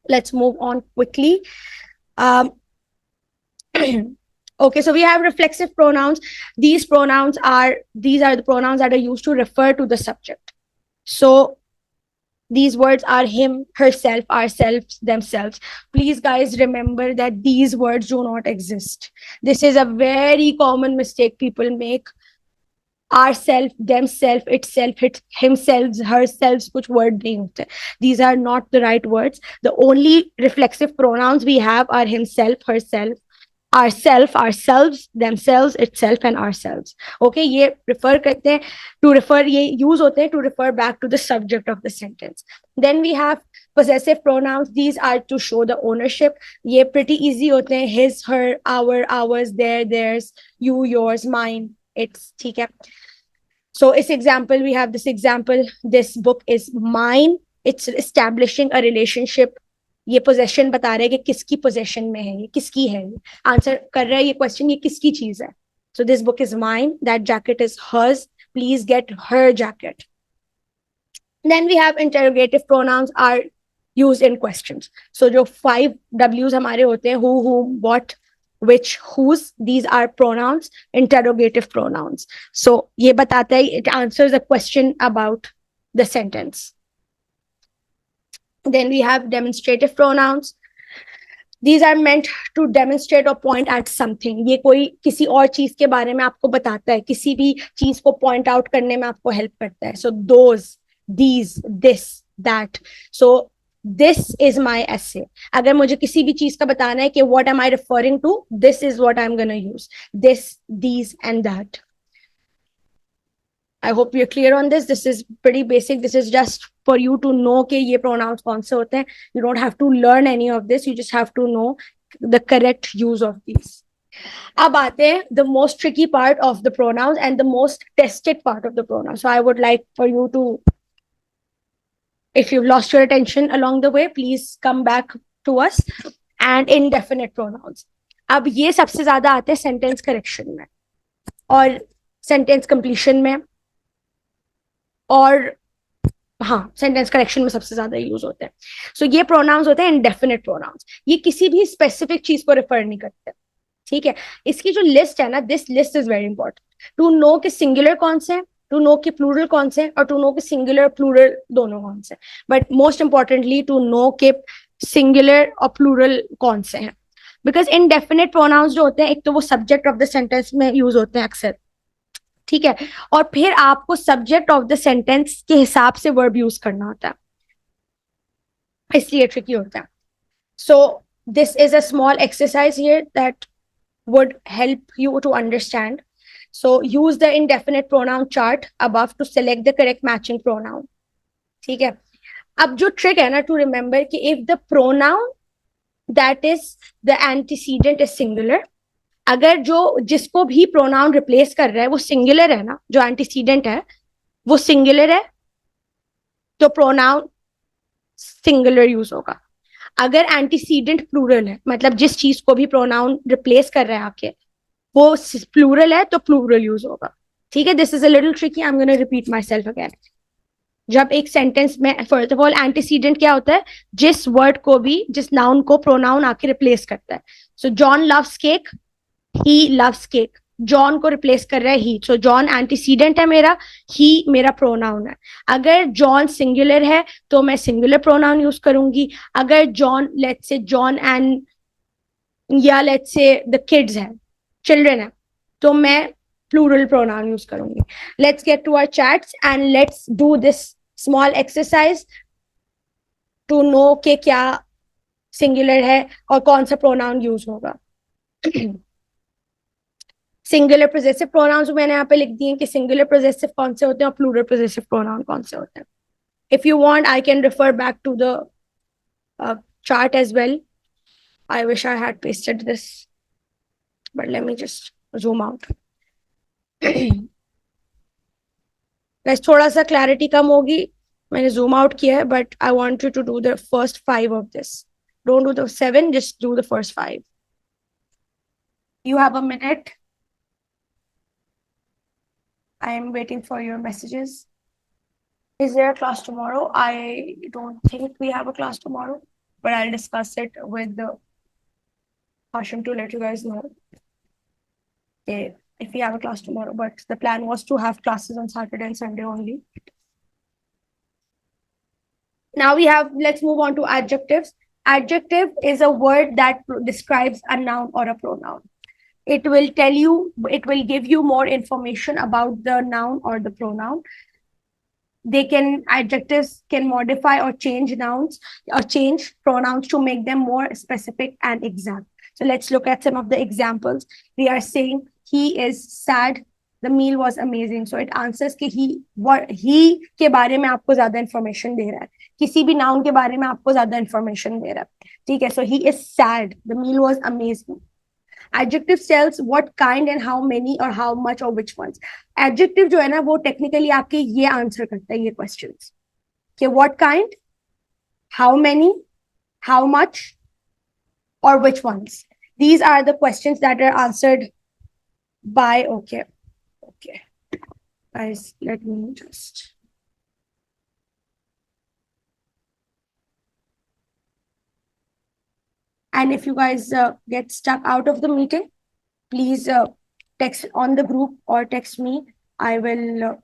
Let's move on quickly. Okay, so we have reflexive pronouns. These are the pronouns that are used to refer to the subject. So these words are him, herself, ourselves, themselves. Please, guys, remember that these words do not exist. This is a very common mistake people make. Ourself, themself, itself, himself, herself, kuch word nahi hote. These are not the right words. The only reflexive pronouns we have are himself, herself, ourself, ourselves, themselves, itself, and ourselves. Okay, ये refer करते हैं to refer, ये use होते हैं to refer back to the subject of the sentence. Then we have possessive pronouns. These are to show the ownership. ये pretty easy होते हैं. His, her, our, ours, their, theirs, you, yours, mine, its. ठीक है. So इस example, we have this example. This book is mine. It's establishing a relationship. ये possession बता रहा है कि किसकी possession में है, ये किसकी है. आंसर कर रहा है ये question, ये किसकी चीज है. So this book is mine. That jacket is hers. Please get her jacket. Then we have interrogative pronouns are used in questions. So जो 5 W's हमारे होते हैं, who, whom, what, which, whose, these are pronouns, interrogative pronouns. So ये बताता है, it answers a question about the sentence. Then we have demonstrative pronouns. These are meant to demonstrate or point at something. ये कोई किसी और चीज के बारे में आपको बताता है, किसी भी चीज को point out करने में आपको help करता है. So those, these, this, that. So this is my essay. अगर मुझे किसी भी चीज का बताना है कि what am I referring to, this is what I'm gonna use. This, these, and that. I hope you're clear on this. This is pretty basic. This is just for you to know कि ये pronouns कौन से होते हैं. You don't have to learn any of this. You just have to know the correct use of these. अब आते हैं the most tricky part of the pronouns and the most tested part of the pronouns. So I would like for you to, if you've lost your attention along the way, please come back to us. And indefinite pronouns. अब ये सबसे ज्यादा आते हैं sentence correction में और sentence completion में, और हाँ सेंटेंस करेक्शन में सबसे ज्यादा यूज होते हैं. सो ये प्रोनाउंस होते हैं इंडेफिनिट प्रोनाउंस. ये किसी भी स्पेसिफिक चीज को रेफर नहीं करते. ठीक है. इसकी जो लिस्ट है ना, this list is very important to know कि सिंगुलर कौन से, टू नो कि प्लूरल कौन से, और टू नो कि सिंगुलर प्लूरल दोनों कौन से. But most importantly to know कि सिंगुलर और प्लूरल कौन से हैं. बिकॉज इनडेफिनिट प्रोनाउंस जो होते हैं, एक तो वो सब्जेक्ट ऑफ द सेंटेंस में यूज होते हैं अक्सर. ठीक है. और फिर आपको सब्जेक्ट ऑफ द सेंटेंस के हिसाब से वर्ब यूज करना होता है, इसलिए ट्रिकी होता है. सो this is a small exercise here that would help you to understand. So use the indefinite pronoun chart above to select the correct matching pronoun. ठीक है. अब जो ट्रिक है ना टू रिमेंबर कि if the pronoun that is the antecedent is singular, अगर जो जिसको भी प्रोनाउन रिप्लेस कर रहा है वो सिंगुलर है ना, जो एंटीसीडेंट है वो सिंगुलर है, तो प्रोनाउन सिंगुलर यूज होगा. अगर एंटीसीडेंट प्लूरल है, मतलब जिस चीज को भी प्रोनाउन रिप्लेस कर रहा है आके वो प्लूरल है, तो प्लूरल यूज होगा. ठीक है. This is a little tricky. I am gonna repeat my self again. जब एक सेंटेंस में फर्स्ट ऑफ ऑल एंटीसीडेंट क्या होता है, जिस वर्ड को भी, जिस नाउन को प्रोनाउन आके रिप्लेस करता है. सो John loves cake, he loves cake. John को रिप्लेस कर रहा है ही, सो जॉन एंटीसीडेंट है मेरा, ही मेरा प्रोनाउन है. अगर जॉन सिंगुलर है तो मैं सिंगुलर प्रोनाउन यूज करूंगी. अगर John let's say John and या लेट्स से द किड्स है, चिल्ड्रन है, तो मैं प्लूरल प्रोनाउन यूज करूंगी. Let's get to our chats and let's do this small exercise to know के क्या सिंगुलर है और कौन सा प्रोनाउन यूज होगा. सिंगुलर पोजेसिव प्रोनाउंस मैंने यहाँ पे लिख दिए कि सिंगुलर पोजेसिव कौन से होते हैं और प्लूरल पोजेसिव प्रोनाउन कौन से होते हैं. If you want I can refer back to the chart as well. I wish I had pasted this, but let me just zoom out. guys थोड़ा सा क्लैरिटी कम होगी, मैंने zoom out किया है, but I want you to do the first 5 of this. Don't do the 7, just do the first 5. You have a minute. I am waiting for your messages. Is there a class tomorrow? I don't think we have a class tomorrow, but I'll discuss it with the Hashim to let you guys know if we have a class tomorrow. But the plan was to have classes on Saturday and Sunday only. Now let's move on to adjectives. Adjective is a word that describes a noun or a pronoun. It will give you more information about the noun or the pronoun. Adjectives can modify or change nouns or change pronouns to make them more specific and exact. So let's look at some of the examples. We are saying he is sad, the meal was amazing. So it answers कि he के बारे में आपको ज्यादा information दे रहा है, किसी भी noun के बारे में आपको ज्यादा information दे रहा है, ठीक है. So he is sad, the meal was amazing. Adjective tells what kind and how many or how much or which ones. Adjective जो है ना वो technically आपके ये answer करता है ये questions कि what kind, how many, how much, or which ones. These are the questions that are answered by, okay, guys, let me just. And if you guys get stuck out of the meeting, please text on the group or text me. I will,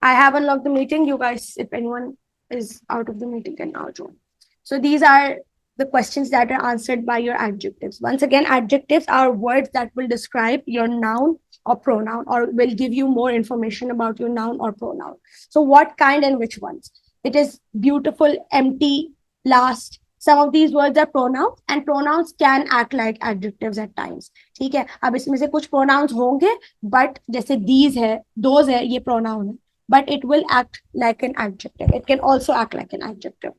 I have unlocked the meeting. You guys, if anyone is out of the meeting, can now join. So these are the questions that are answered by your adjectives. Once again, adjectives are words that will describe your noun or pronoun, or will give you more information about your noun or pronoun. So what kind and which ones? It is beautiful, empty, last. Some of these words are pronouns, and pronouns can act like adjectives at times. ठीक है, अब इसमें से कुछ pronouns होंगे, but जैसे these है, those है, ये pronoun है, but it will act like an adjective. It can also act like an adjective.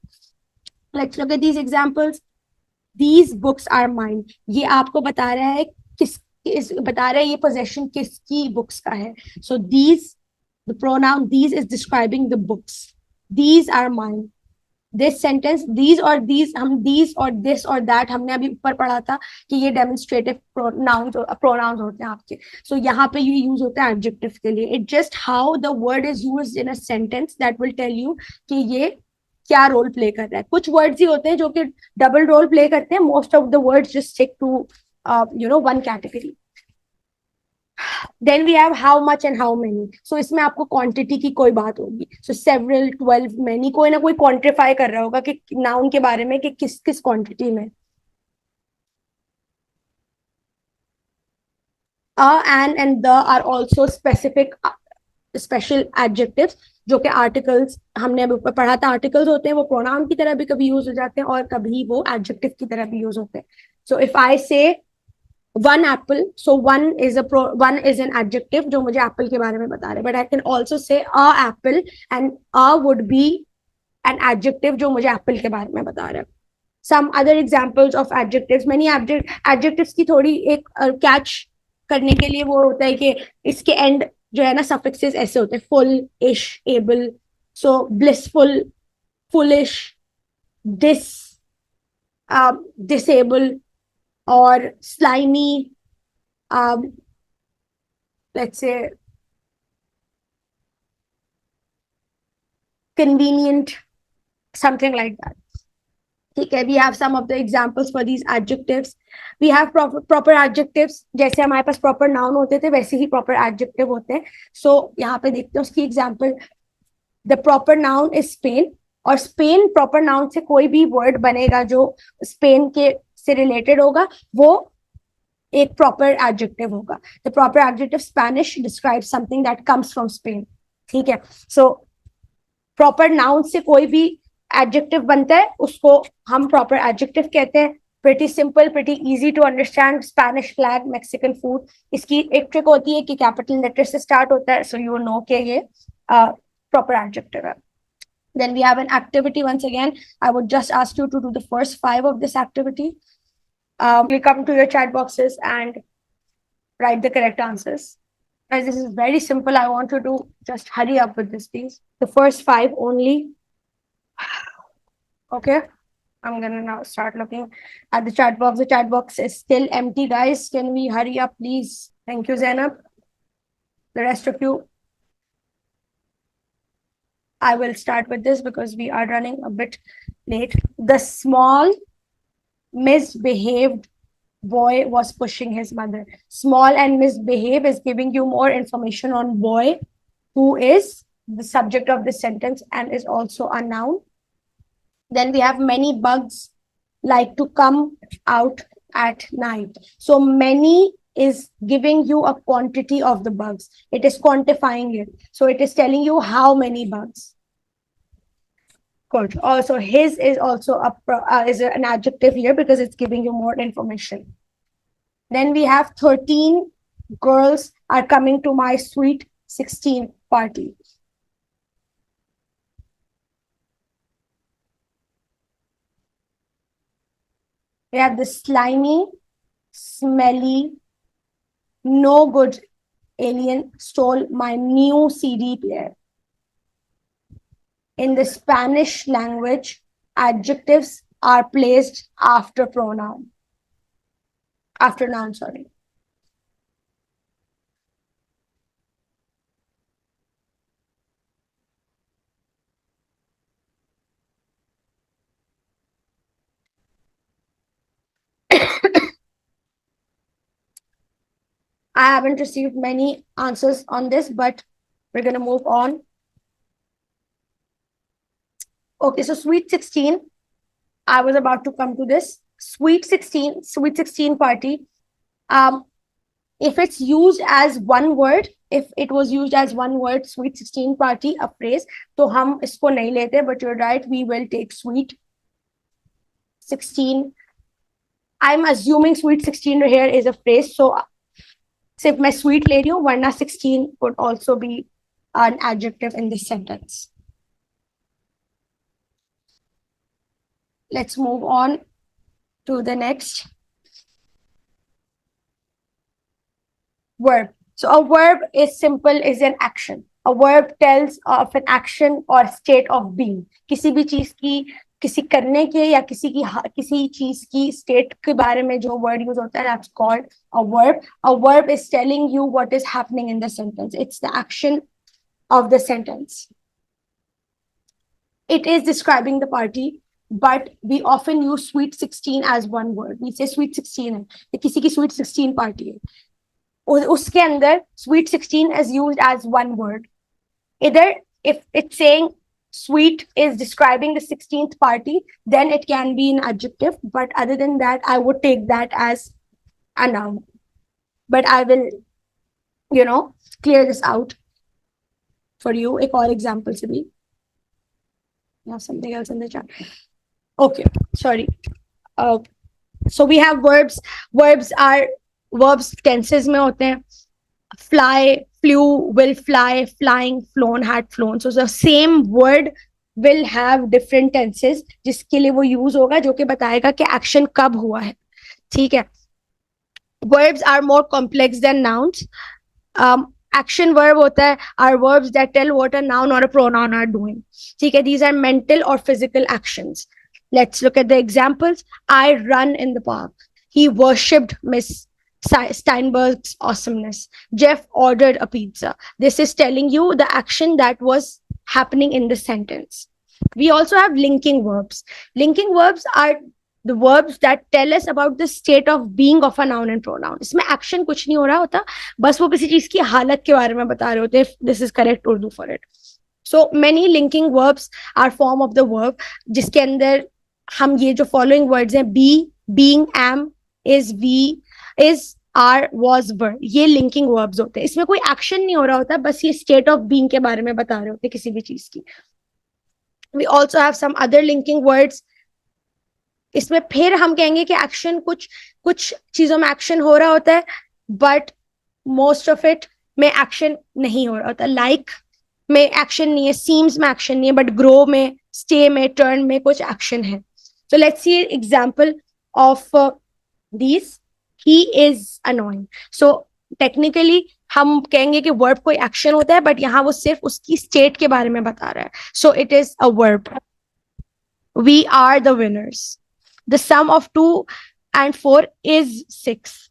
Let's look at these examples. These books are mine. ये आपको बता रहा है बता रहा है ये possession किसकी books का है. So these, the pronoun these is describing the books. These are mine. This sentence, these or these, हम these or this or that हमने अभी ऊपर पढ़ा था कि ये demonstrative pronouns होते हैं आपके. So यहाँ पे ये use होता है adjective के लिए. It's just how the word is used in a sentence that will tell you कि ये क्या रोल प्ले कर रहा है. कुछ वर्ड्स ही होते हैं जो कि डबल रोल प्ले करते हैं. Most of the words just stick to one category. Then we have how much and how many. So इसमें आपको क्वांटिटी की कोई बात होगी. So several, 12, many, कोई ना कोई क्वांटिफाई कर रहा होगा कि नाउन के बारे में कि किस किस क्वांटिटी में. And the are also specific special adjectives जो कि आर्टिकल्स हमने अभी ऊपर पढ़ा था. आर्टिकल्स होते हैं वो प्रोनाउन की तरह भी कभी यूज हो जाते हैं और कभी वो एडजेक्टिव की तरह भी यूज होते हैं. सो इफ आई से one apple, so one is an adjective जो मुझे apple के बारे में बता रहे. But I can also say a apple, and a would be an adjective जो मुझे apple के बारे में बता रहा है. Some other examples of adjectives, many adjectives की थोड़ी एक catch करने के लिए वो होता है कि इसके end जो है ना suffixes ऐसे होते हैं, full, ish, able. So blissful, foolish, disable, or slimy, let's say convenient, something like that. Okay, we have some of the examples for these adjectives. We have proper adjectives. जैसे हमारे पास proper noun होते थे वैसे ही proper adjective होते हैं. So यहाँ पे देखते हैं उसकी example. The proper noun is Spain. और Spain proper noun से कोई भी word बनेगा जो Spain के से related होगा वो एक proper adjective होगा. The proper adjective Spanish describes something that comes from Spain. ठीक है. So proper noun से कोई भी adjective बनता है उसको हम proper adjective कहते हैं. Pretty simple, pretty easy to understand. Spanish flag, Mexican food. इसकी एक trick होती है कि capital letter से start होता है, so you know कि ये proper adjective है. Then we have an activity. Once again, I would just ask you to do the first 5 of this activity. We'll come to your chat boxes and write the correct answers. Guys, this is very simple. I want you to just hurry up with this, please. The first 5 only. Okay, I'm gonna now start looking at the chat box. The chat box is still empty, guys. Can we hurry up, please? Thank you, Zainab. The rest of you, I will start with this because we are running a bit late. The small misbehaved boy was pushing his mother. Small and misbehave is giving you more information on boy, who is the subject of this sentence and is also a noun. Then we have many bugs like to come out at night. So many is giving you a quantity of the bugs. It is quantifying it. So it is telling you how many bugs. Good. Also, his is also is an adjective here because it's giving you more information. Then we have 13 girls are coming to my sweet 16 party. We have the slimy, smelly, no good alien stole my new CD player. In the Spanish language, adjectives are placed after pronoun. After noun, sorry. I haven't received many answers on this, but we're going to move on. Okay, so sweet 16. I was about to come to this. Sweet 16 party. If it's used as one word, if it was used as one word, sweet 16 party, a phrase, तो हम इसको नहीं लेते, but you're right, we will take sweet 16. I'm assuming sweet 16 here is a phrase, so सिर्फ मैं sweet ले रही हूँ, वरना 16 could also be an adjective in this sentence. Let's move on to the next. Verb. So a verb is simple, is an action. A verb tells of an action or state of being. किसी भी चीज की, किसी करने के या किसी चीज की state के बारे में जो word use होता है, that's called a verb. A verb is telling you what is happening in the sentence. It's the action of the sentence. It is describing the party, but we often use sweet 16 as one word. We say sweet 16 है, किसी की sweet 16 party है. उसके अंदर sweet 16 is used as one word. Either if it's saying sweet is describing the 16th party, then it can be an adjective. But other than that, I would take that as a noun. But I will, clear this out for you. एक और example से भी. Yeah, something else in the chat. Okay, sorry. So we have verbs. Verbs tenses में होते हैं. Fly, flew, will fly, flying, flown, had flown. So the same word will have different tenses जिसके लिए वो use होगा, जो कि बताएगा कि action कब हुआ है. ठीक है. Verbs are more complex than nouns. Action verb होता है are verbs that tell what a noun or a pronoun are doing. ठीक है. These are mental or physical actions. Let's look at the examples. I run in the park. He worshipped Miss Steinberg's awesomeness. Jeff ordered a pizza. This is telling you the action that was happening in the sentence. We also have linking verbs. Linking verbs are the verbs that tell us about the state of being of a noun and pronoun. इसमें action कुछ नहीं हो रहा होता, बस वो किसी चीज की हालत के बारे में बता रहे होते. This is correct Urdu for it. So many linking verbs are form of the verb, जिसके अंदर हम ये जो following words हैं, be, being, am, is, we, is, are, was, were, ये linking verbs होते हैं. इसमें कोई action नहीं हो रहा होता, बस ये state of being के बारे में बता रहे होते किसी भी चीज की. We also have some other linking words. इसमें फिर हम कहेंगे कि action कुछ चीजों में action हो रहा होता है, but most of it में action नहीं हो रहा होता. Like में action नहीं है, seems में action नहीं है, but grow में, stay में, turn में कुछ action है. So let's see an example of these. He is annoying. So technically हम कहेंगे कि verb कोई action होता है, but यहाँ वो सिर्फ उसकी state के बारे में बता रहा है. So it is a verb. We are the winners. The sum of 2 and 4 is 6.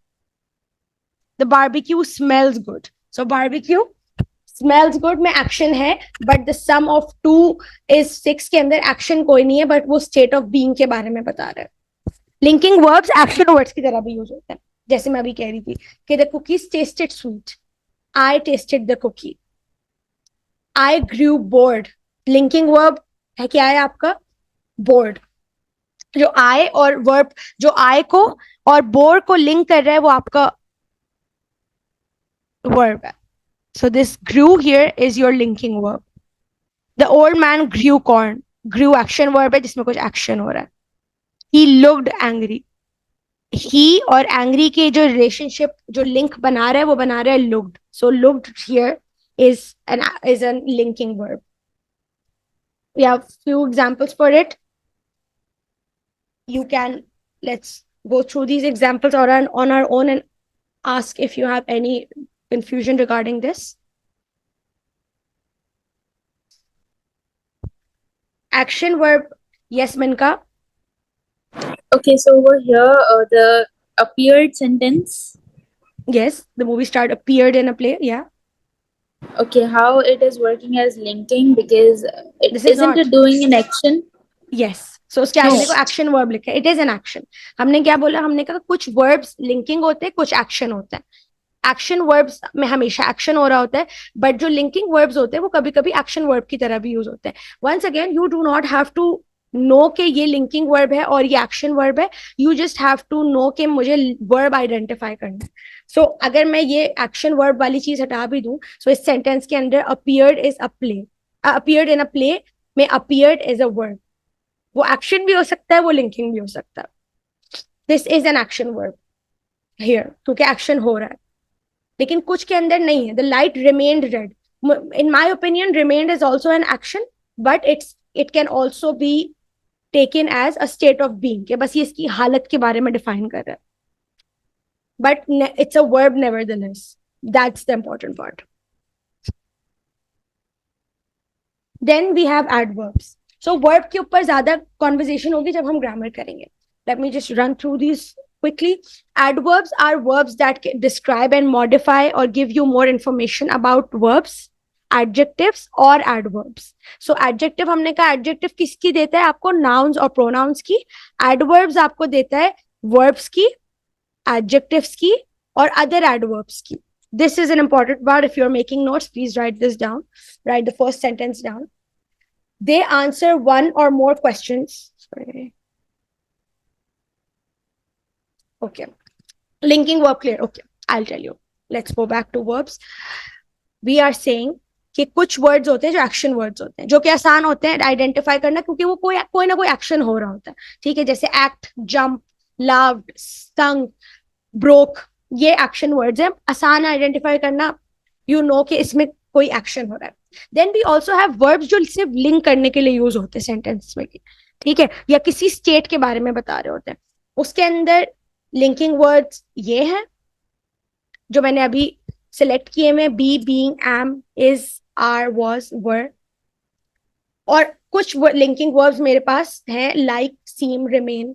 The barbecue smells good. So barbecue smells good में action है, but the sum of 2 is 6 के अंदर action कोई नहीं है, but वो state of being के बारे में बता रहा है. Linking verbs action words की तरह भी यूज होते हैं. जैसे मैं अभी कह रही थी कि the cookies tasted sweet. I tasted the cookie. I grew bored. Linking verb है क्या है आपका? Bored. जो I और verb जो I को और bored को link कर रहा है वो आपका verb है. So this grew here is your linking verb. The old man grew corn. grew action verb है जिसमें कुछ एक्शन हो रहा है. He looked angry. He और angry के जो रिलेशनशिप जो लिंक बना रहा है वो बना रहा है looked. So looked here is an linking verb. We have few examples for it. You can let's go through these examples on our own and ask if you have any confusion regarding this. Action verb, yes, Minka. Okay, so over here, the appeared sentence. Yes, the movie star appeared in a play. Yeah, Okay, how it is working as linking, because it this is isn't not. it doing an action? Yes. So उसके No. आगे देखो action verb लिखा है. It is an action. हमने क्या बोला? हमने कहा कुछ वर्ब्स लिंकिंग होते हैं, कुछ एक्शन होता है. एक्शन वर्ब्स में हमेशा एक्शन हो रहा होता है, बट जो लिंकिंग वर्ब्स होते हैं वो कभी कभी एक्शन वर्ब की तरह भी यूज होते हैं. Once again you do not have to know के ये लिंकिंग वर्ब है और ये एक्शन वर्ब है. You just have to know के मुझे वर्ब आइडेंटिफाई करना है. सो अगर मैं ये एक्शन वर्ब वाली चीज हटा भी दूं, सो इस सेंटेंस के अंदर appeared is a play, appeared in a play में अपियर्ड इज अ वर्ब. वो एक्शन भी हो सकता है, वो लिंकिंग भी हो सकता है. This is an action verb here क्योंकि एक्शन हो रहा है. लेकिन कुछ के अंदर नहीं है. The light remained red. In my opinion remained is also an action, but it can also be taken as a state of being कि बस ये इसकी हालत के बारे में डिफाइन कर रहा है. But it's a verb nevertheless. That's the important part. Then we have adverbs. So verb के ऊपर ज्यादा कॉन्वर्जेशन होगी जब हम ग्रामर करेंगे. Let me just run through this quickly. Adverbs are verbs that describe and modify or give you more information about verbs. Adjectives or adverbs. So adjective हमने कहा adjective किसकी देता है आपको? Nouns और pronouns की. Adverbs आपको देता है verbs की, adjectives की और other adverbs की. This is an important part. If you're making notes, please write this down. Write the first sentence down. They answer one or more questions. Sorry. Okay. Linking verb clear. Okay, I'll tell you. Let's go back to verbs. We are saying कि कुछ words होते हैं जो action words होते हैं, जो कि आसान होते हैं आइडेंटिफाई करना क्योंकि वो कोई ना कोई एक्शन हो रहा होता है. ठीक है, जैसे act, jump, loved, stung, broke. ये एक्शन वर्ड्स हैं, आसान आइडेंटिफाई करना. यू नो कि इसमें कोई एक्शन हो रहा है. Then we also have verbs जो सिर्फ लिंक करने के लिए यूज होते हैं सेंटेंस में. ठीक है, या किसी स्टेट के बारे में बता रहे होते हैं. उसके अंदर लिंकिंग वर्ड्स ये हैं जो मैंने अभी सिलेक्ट किए में be, being, am, is, are, was, were. और कुछ लिंकिंग वर्ब्स मेरे पास हैं लाइक, सीम, रिमेन,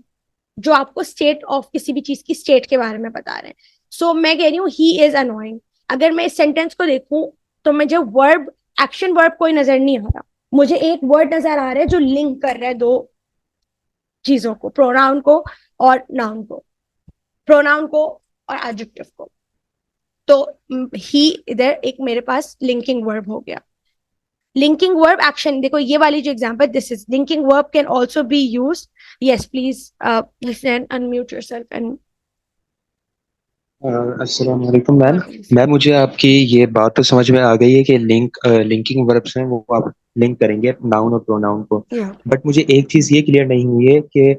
जो आपको स्टेट ऑफ किसी भी चीज की स्टेट के बारे में बता रहे हैं. सो मैं कह रही हूँ ही इज अनोइंग. अगर मैं इस सेंटेंस को देखूं तो मुझे वर्ब, एक्शन वर्ब कोई नजर नहीं आ रहा. मुझे एक वर्ड नजर आ रहा है जो लिंक कर रहा है दो चीजों को, प्रोनाउन को और नाउन को, प्रोनाउन को और एडजेक्टिव को. तो ही इधर एक मेरे पास लिंकिंग वर्ब हो गया. लिंकिंग वर्ब एक्शन, देखो ये वाली जो example, this is linking verb can also be used. Yes please unmute yourself and. अस्सलाम वालेकुम मैम. मैम मुझे आपकी ये बात तो समझ में आ गई है कि लिंकिंग वर्ब्स हैं वो आप लिंक करेंगे नाउन और प्रोनाउन को. बट मुझे एक चीज ये क्लियर नहीं हुई है कि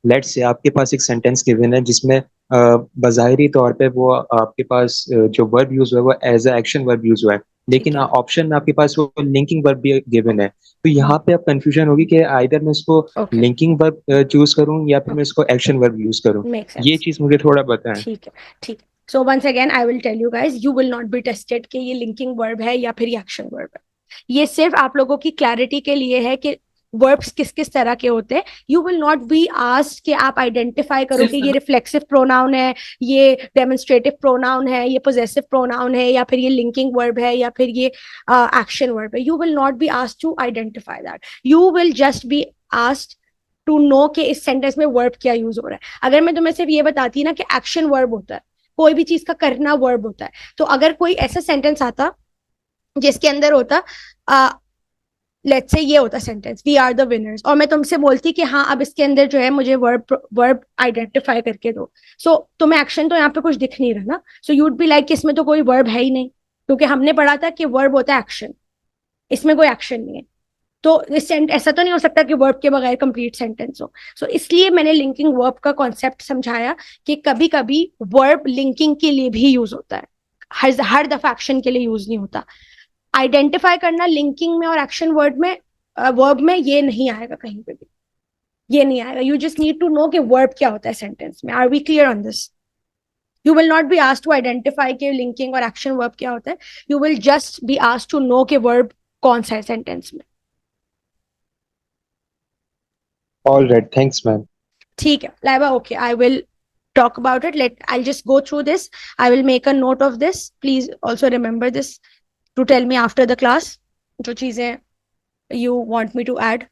लेट्स से आपके पास एक सेंटेंस गिवन है जिसमें बज़ाहिरी तौर पे वो आपके पास जो वर्ब यूज हुआ है वो as a action verb use हुआ है, लेकिन ऑप्शन में आपके पास वो लिंकिंग वर्ब भी गिवन है. तो यहाँ पे अब कंफ्यूजन होगी कि आइदर मैं इसको लिंकिंग वर्ब चूज करूँ या फिर मैं इसको एक्शन वर्ब यूज करूँ. ये चीज मुझे थोड़ा बताएं. ठीक है, ठीक है. So once again I will tell you guys, you will not be tested कि ये लिंकिंग वर्ब है या फिर ये एक्शन वर्ब है. ये सिर्फ आप लोगों की क्लैरिटी के लिए है कि वर्ब्स किस किस तरह के होते हैं. You will not be asked कि आप आइडेंटिफाई करो कि ये रिफ्लेक्सिव प्रोनाउन है, ये डेमोन्स्ट्रेटिव प्रोनाउन है, ये पोजेसिव प्रोनाउन है, या फिर ये लिंकिंग वर्ब है, या फिर ये एक्शन वर्ब है. You will not be asked to identify that. You will just be asked to know कि इस सेंटेंस में वर्ब क्या यूज हो रहा है. अगर मैं तुम्हें सिर्फ ये बताती ना कि एक्शन वर्ब होता है, कोई भी चीज का करना वर्ब होता है, तो अगर कोई ऐसा सेंटेंस आता जिसके अंदर होता लेट्स से ये होता sentence, we are the winners, और मैं तुमसे बोलती कि हाँ अब इसके अंदर जो है मुझे वर्ब आइडेंटिफाई करके दो. सो तुम्हें एक्शन तो यहाँ पे कुछ दिख नहीं रहा ना. So you would be like कि इसमें तो कोई वर्ब है ही नहीं, क्योंकि हमने पढ़ा था कि वर्ब होता है एक्शन, इसमें कोई एक्शन नहीं है. तो इस ऐसा तो नहीं हो सकता कि वर्ब के बगैर कंप्लीट सेंटेंस हो. सो इसलिए मैंने लिंकिंग वर्ब का कॉन्सेप्ट समझाया कि कभी कभी वर्ब लिंकिंग के लिए भी यूज होता है, हर दफा एक्शन के लिए यूज नहीं होता. आइडेंटिफाई करना लिंकिंग में और एक्शन वर्ड में, वर्ब में ये नहीं आएगा कहीं पे भी, ये नहीं आएगा. You just need to know कि वर्ब क्या होता है सेंटेंस में. Are we clear on this? You will not be asked to identify के linking और action verb क्या होता है. You will just be asked to know के verb कौन सा है sentence में. All right, thanks, ma'am. ठीक है Laiba, okay, I will talk about it. I'll just go through this. I will make a note of this. Please also remember this to tell me after the class जो चीजें you want me to add.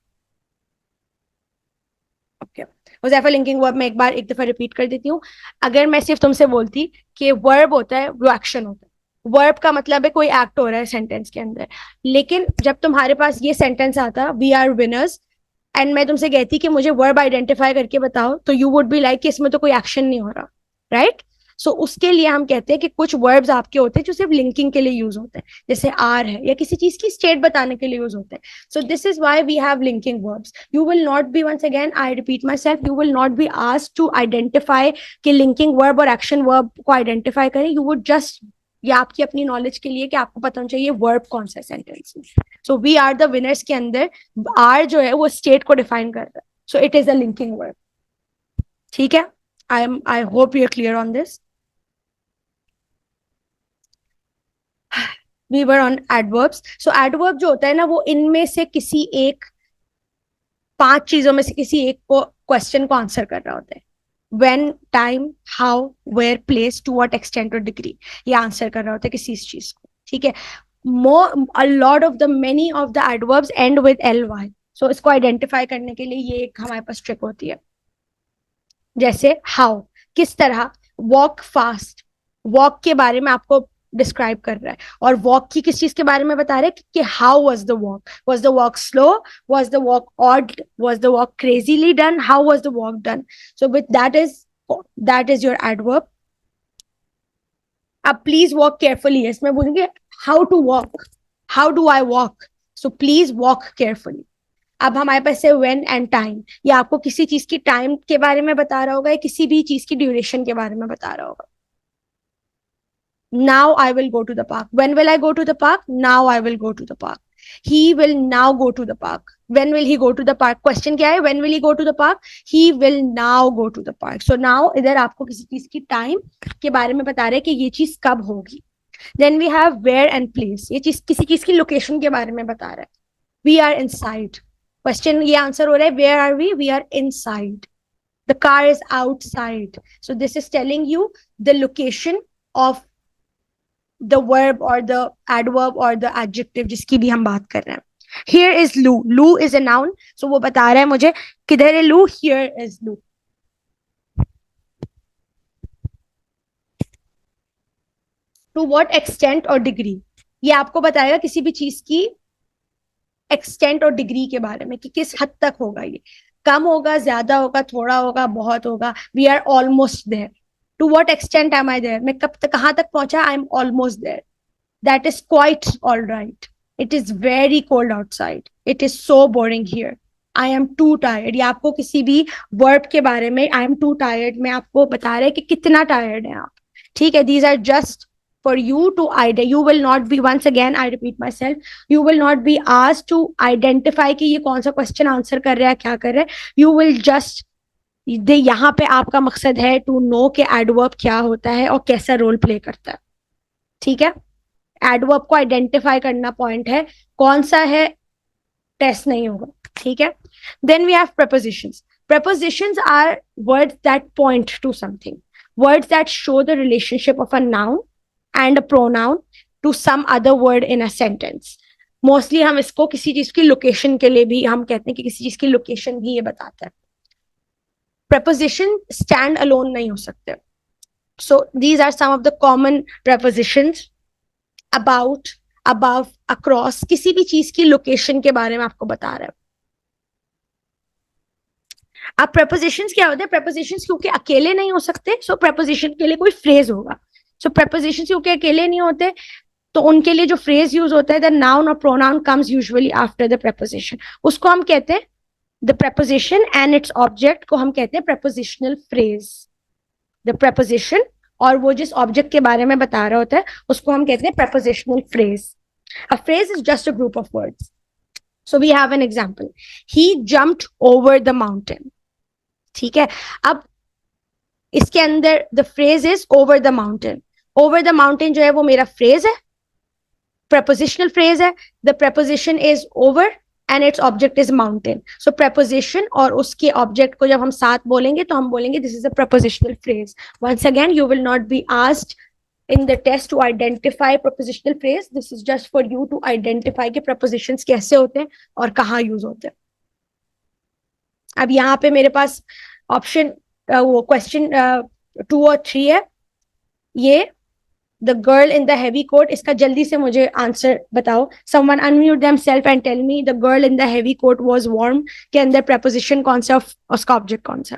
Okay. Huzaifa linking verb मैं एक दफा repeat कर देती हूँ. अगर मैं सिर्फ तुमसे बोलती कि वर्ब होता है वो एक्शन होता है, वर्ब का मतलब है कोई एक्ट हो रहा है सेंटेंस के अंदर, लेकिन जब तुम्हारे पास ये सेंटेंस आता वी आर विनर्स एंड मैं तुमसे कहती कि मुझे वर्ब आइडेंटिफाई करके बताओ, तो यू वुड बी लाइक कि इसमें तो कोई एक्शन नहीं हो रहा, राइट? सो उसके लिए हम कहते हैं कि कुछ वर्ब्स आपके होते हैं जो सिर्फ लिंकिंग के लिए यूज होते हैं, जैसे आर है या किसी चीज की स्टेट बताने के लिए यूज होते हैं. So this is why we have linking verbs. You will not be, once again I repeat myself, you will not be asked to identify कि लिंकिंग वर्ब और एक्शन वर्ब को identify करें. You would just, या आपकी अपनी knowledge के लिए कि आपको पता होना चाहिए वर्ब कौन सा सेंटेंस में. So we are the winners के अंदर आर जो है वो स्टेट को डिफाइन कर रहा है. So it is a linking verb. ठीक है, I hope you are clear on this. We were on adverbs. So adverb जो होता है ना, वो इनमें से किसी एक, 5 चीजों में से किसी एक को क्वेश्चन को आंसर कर रहा होता है. When, time, how, where, place, to what extent और degree, ये आंसर कर रहा होता है किसी इस चीज को. ठीक है. A lot of the many of the adverbs end with ly. So इसको आइडेंटिफाई करने के लिए ये एक हमारे पास ट्रिक होती है. जैसे how, किस तरह, walk fast, walk के बारे में आपको डिस्क्राइब कर रहा है, और वॉक की किस चीज के बारे में बता रहे हैं कि how was the walk. Was the walk slow, was the walk odd, was the walk crazily done, how was the walk done. So with that is your adverb. अब प्लीज वॉक केयरफुली, इसमें बोलेंगे how to walk, how do I walk, so please walk carefully. अब हमारे पास है when and time, ये आपको किसी चीज की टाइम के बारे में बता रहा होगा या किसी भी चीज की ड्यूरेशन के बारे में बता रहा होगा. Now I will go to the park. When will I go to the park? Now I will go to the park. He will now go to the park. When will he go to the park? Question क्या है? When will he go to the park? He will now go to the park. So now इधर आपको किसी चीज की time के बारे में बता रहे हैं कि ये चीज कब होगी. Then we have where and place. ये चीज किसी चीज की लोकेशन के बारे में बता रहा है. We are inside. Question ये आंसर हो रहा है where are we? We are inside. The car is outside. So this is telling you the location of the verb or the adverb or the adjective जिसकी भी हम बात कर रहे हैं. Here is Lou. Lou is a noun. So वो बता रहा है मुझे किधर है Lou. Here is Lou. To what extent और degree, ये आपको बताएगा किसी भी चीज की extent और degree के बारे में कि किस हद तक होगा, ये कम होगा, ज्यादा होगा, थोड़ा होगा, बहुत होगा. We are almost there. To what extent am I there? मैं कब तक, कहां तक पहुंचा? I am almost there. That is quite all right. It is very cold outside. It is so boring here. I am too tired. ये आपको किसी भी verb के बारे में I am too tired में आपको बता रहे हैं कि कितना tired हैं आप. ठीक है. These are just for you to identify. You will not be, once again I repeat myself, you will not be asked to identify कि ये कौन सा question answer कर रहा है, क्या कर रहा है. You will just, यहाँ पे आपका मकसद है टू नो के एडवर्ब क्या होता है और कैसा रोल प्ले करता है. ठीक है. एडवर्ब को आइडेंटिफाई करना पॉइंट है, कौन सा है टेस्ट नहीं होगा. ठीक है. Then we have prepositions. Prepositions are words that point to something, words that show the relationship of a noun and a pronoun to some other word in a sentence. Mostly हम इसको किसी चीज की location के लिए भी हम कहते हैं कि किसी चीज की लोकेशन भी ये बताता है. preposition stand alone नहीं हो सकते. So these are some of the common prepositions. About, above, across, किसी भी चीज की लोकेशन के बारे में आपको बता रहा है. अब prepositions क्या होते हैं? prepositions क्योंकि अकेले नहीं हो सकते, so preposition के लिए कोई phrase होगा. So prepositions क्योंकि अकेले नहीं होते, तो उनके लिए जो फ्रेज यूज होता है, द नाउन और pronoun comes usually after the preposition, उसको हम कहते हैं the preposition and its object को हम कहते हैं prepositional phrase. द preposition और वो जिस ऑब्जेक्ट के बारे में बता रहा होता है उसको हम कहते हैं prepositional phrase. A phrase is just a group of words. So we have an example. He jumped over the mountain. ठीक है, अब इसके अंदर the phrase is over the mountain. Over the mountain जो है वो मेरा फ्रेज है, prepositional phrase है. The preposition is over and its object is mountain. So preposition और उसके object को जब हम साथ बोलेंगे तो हम बोलेंगे this is a prepositional phrase. Once again, you will not be asked in the test to identify prepositional phrase. This is just for you to identify कि prepositions कैसे होते हैं और कहाँ यूज होते हैं. अब यहाँ पे मेरे पास ऑप्शन वो क्वेश्चन 2 और 3 है. ये the girl in the heavy coat, इसका जल्दी से मुझे आंसर बताओ. Someone unmute themselves and tell me the girl in the heavy coat was warm के अंदर preposition कौन सा, उसका ऑब्जेक्ट कौन सा?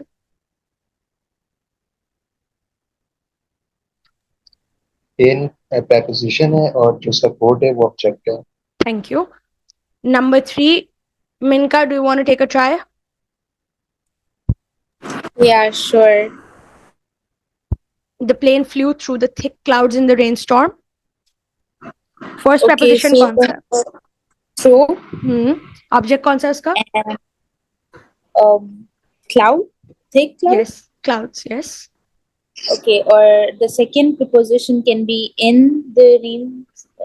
इन preposition है और जो support है वो object है. Thank you. नंबर 3, मिनका, do you want to take a try? Yeah, sure. The plane flew through the thick clouds in the rainstorm. First Okay, preposition so कौन सा? true. ऑब्जेक्ट कौन सा उसका? And cloud, thick cloud. Yes, clouds. Yes. Okay, or the second preposition can be in the rain,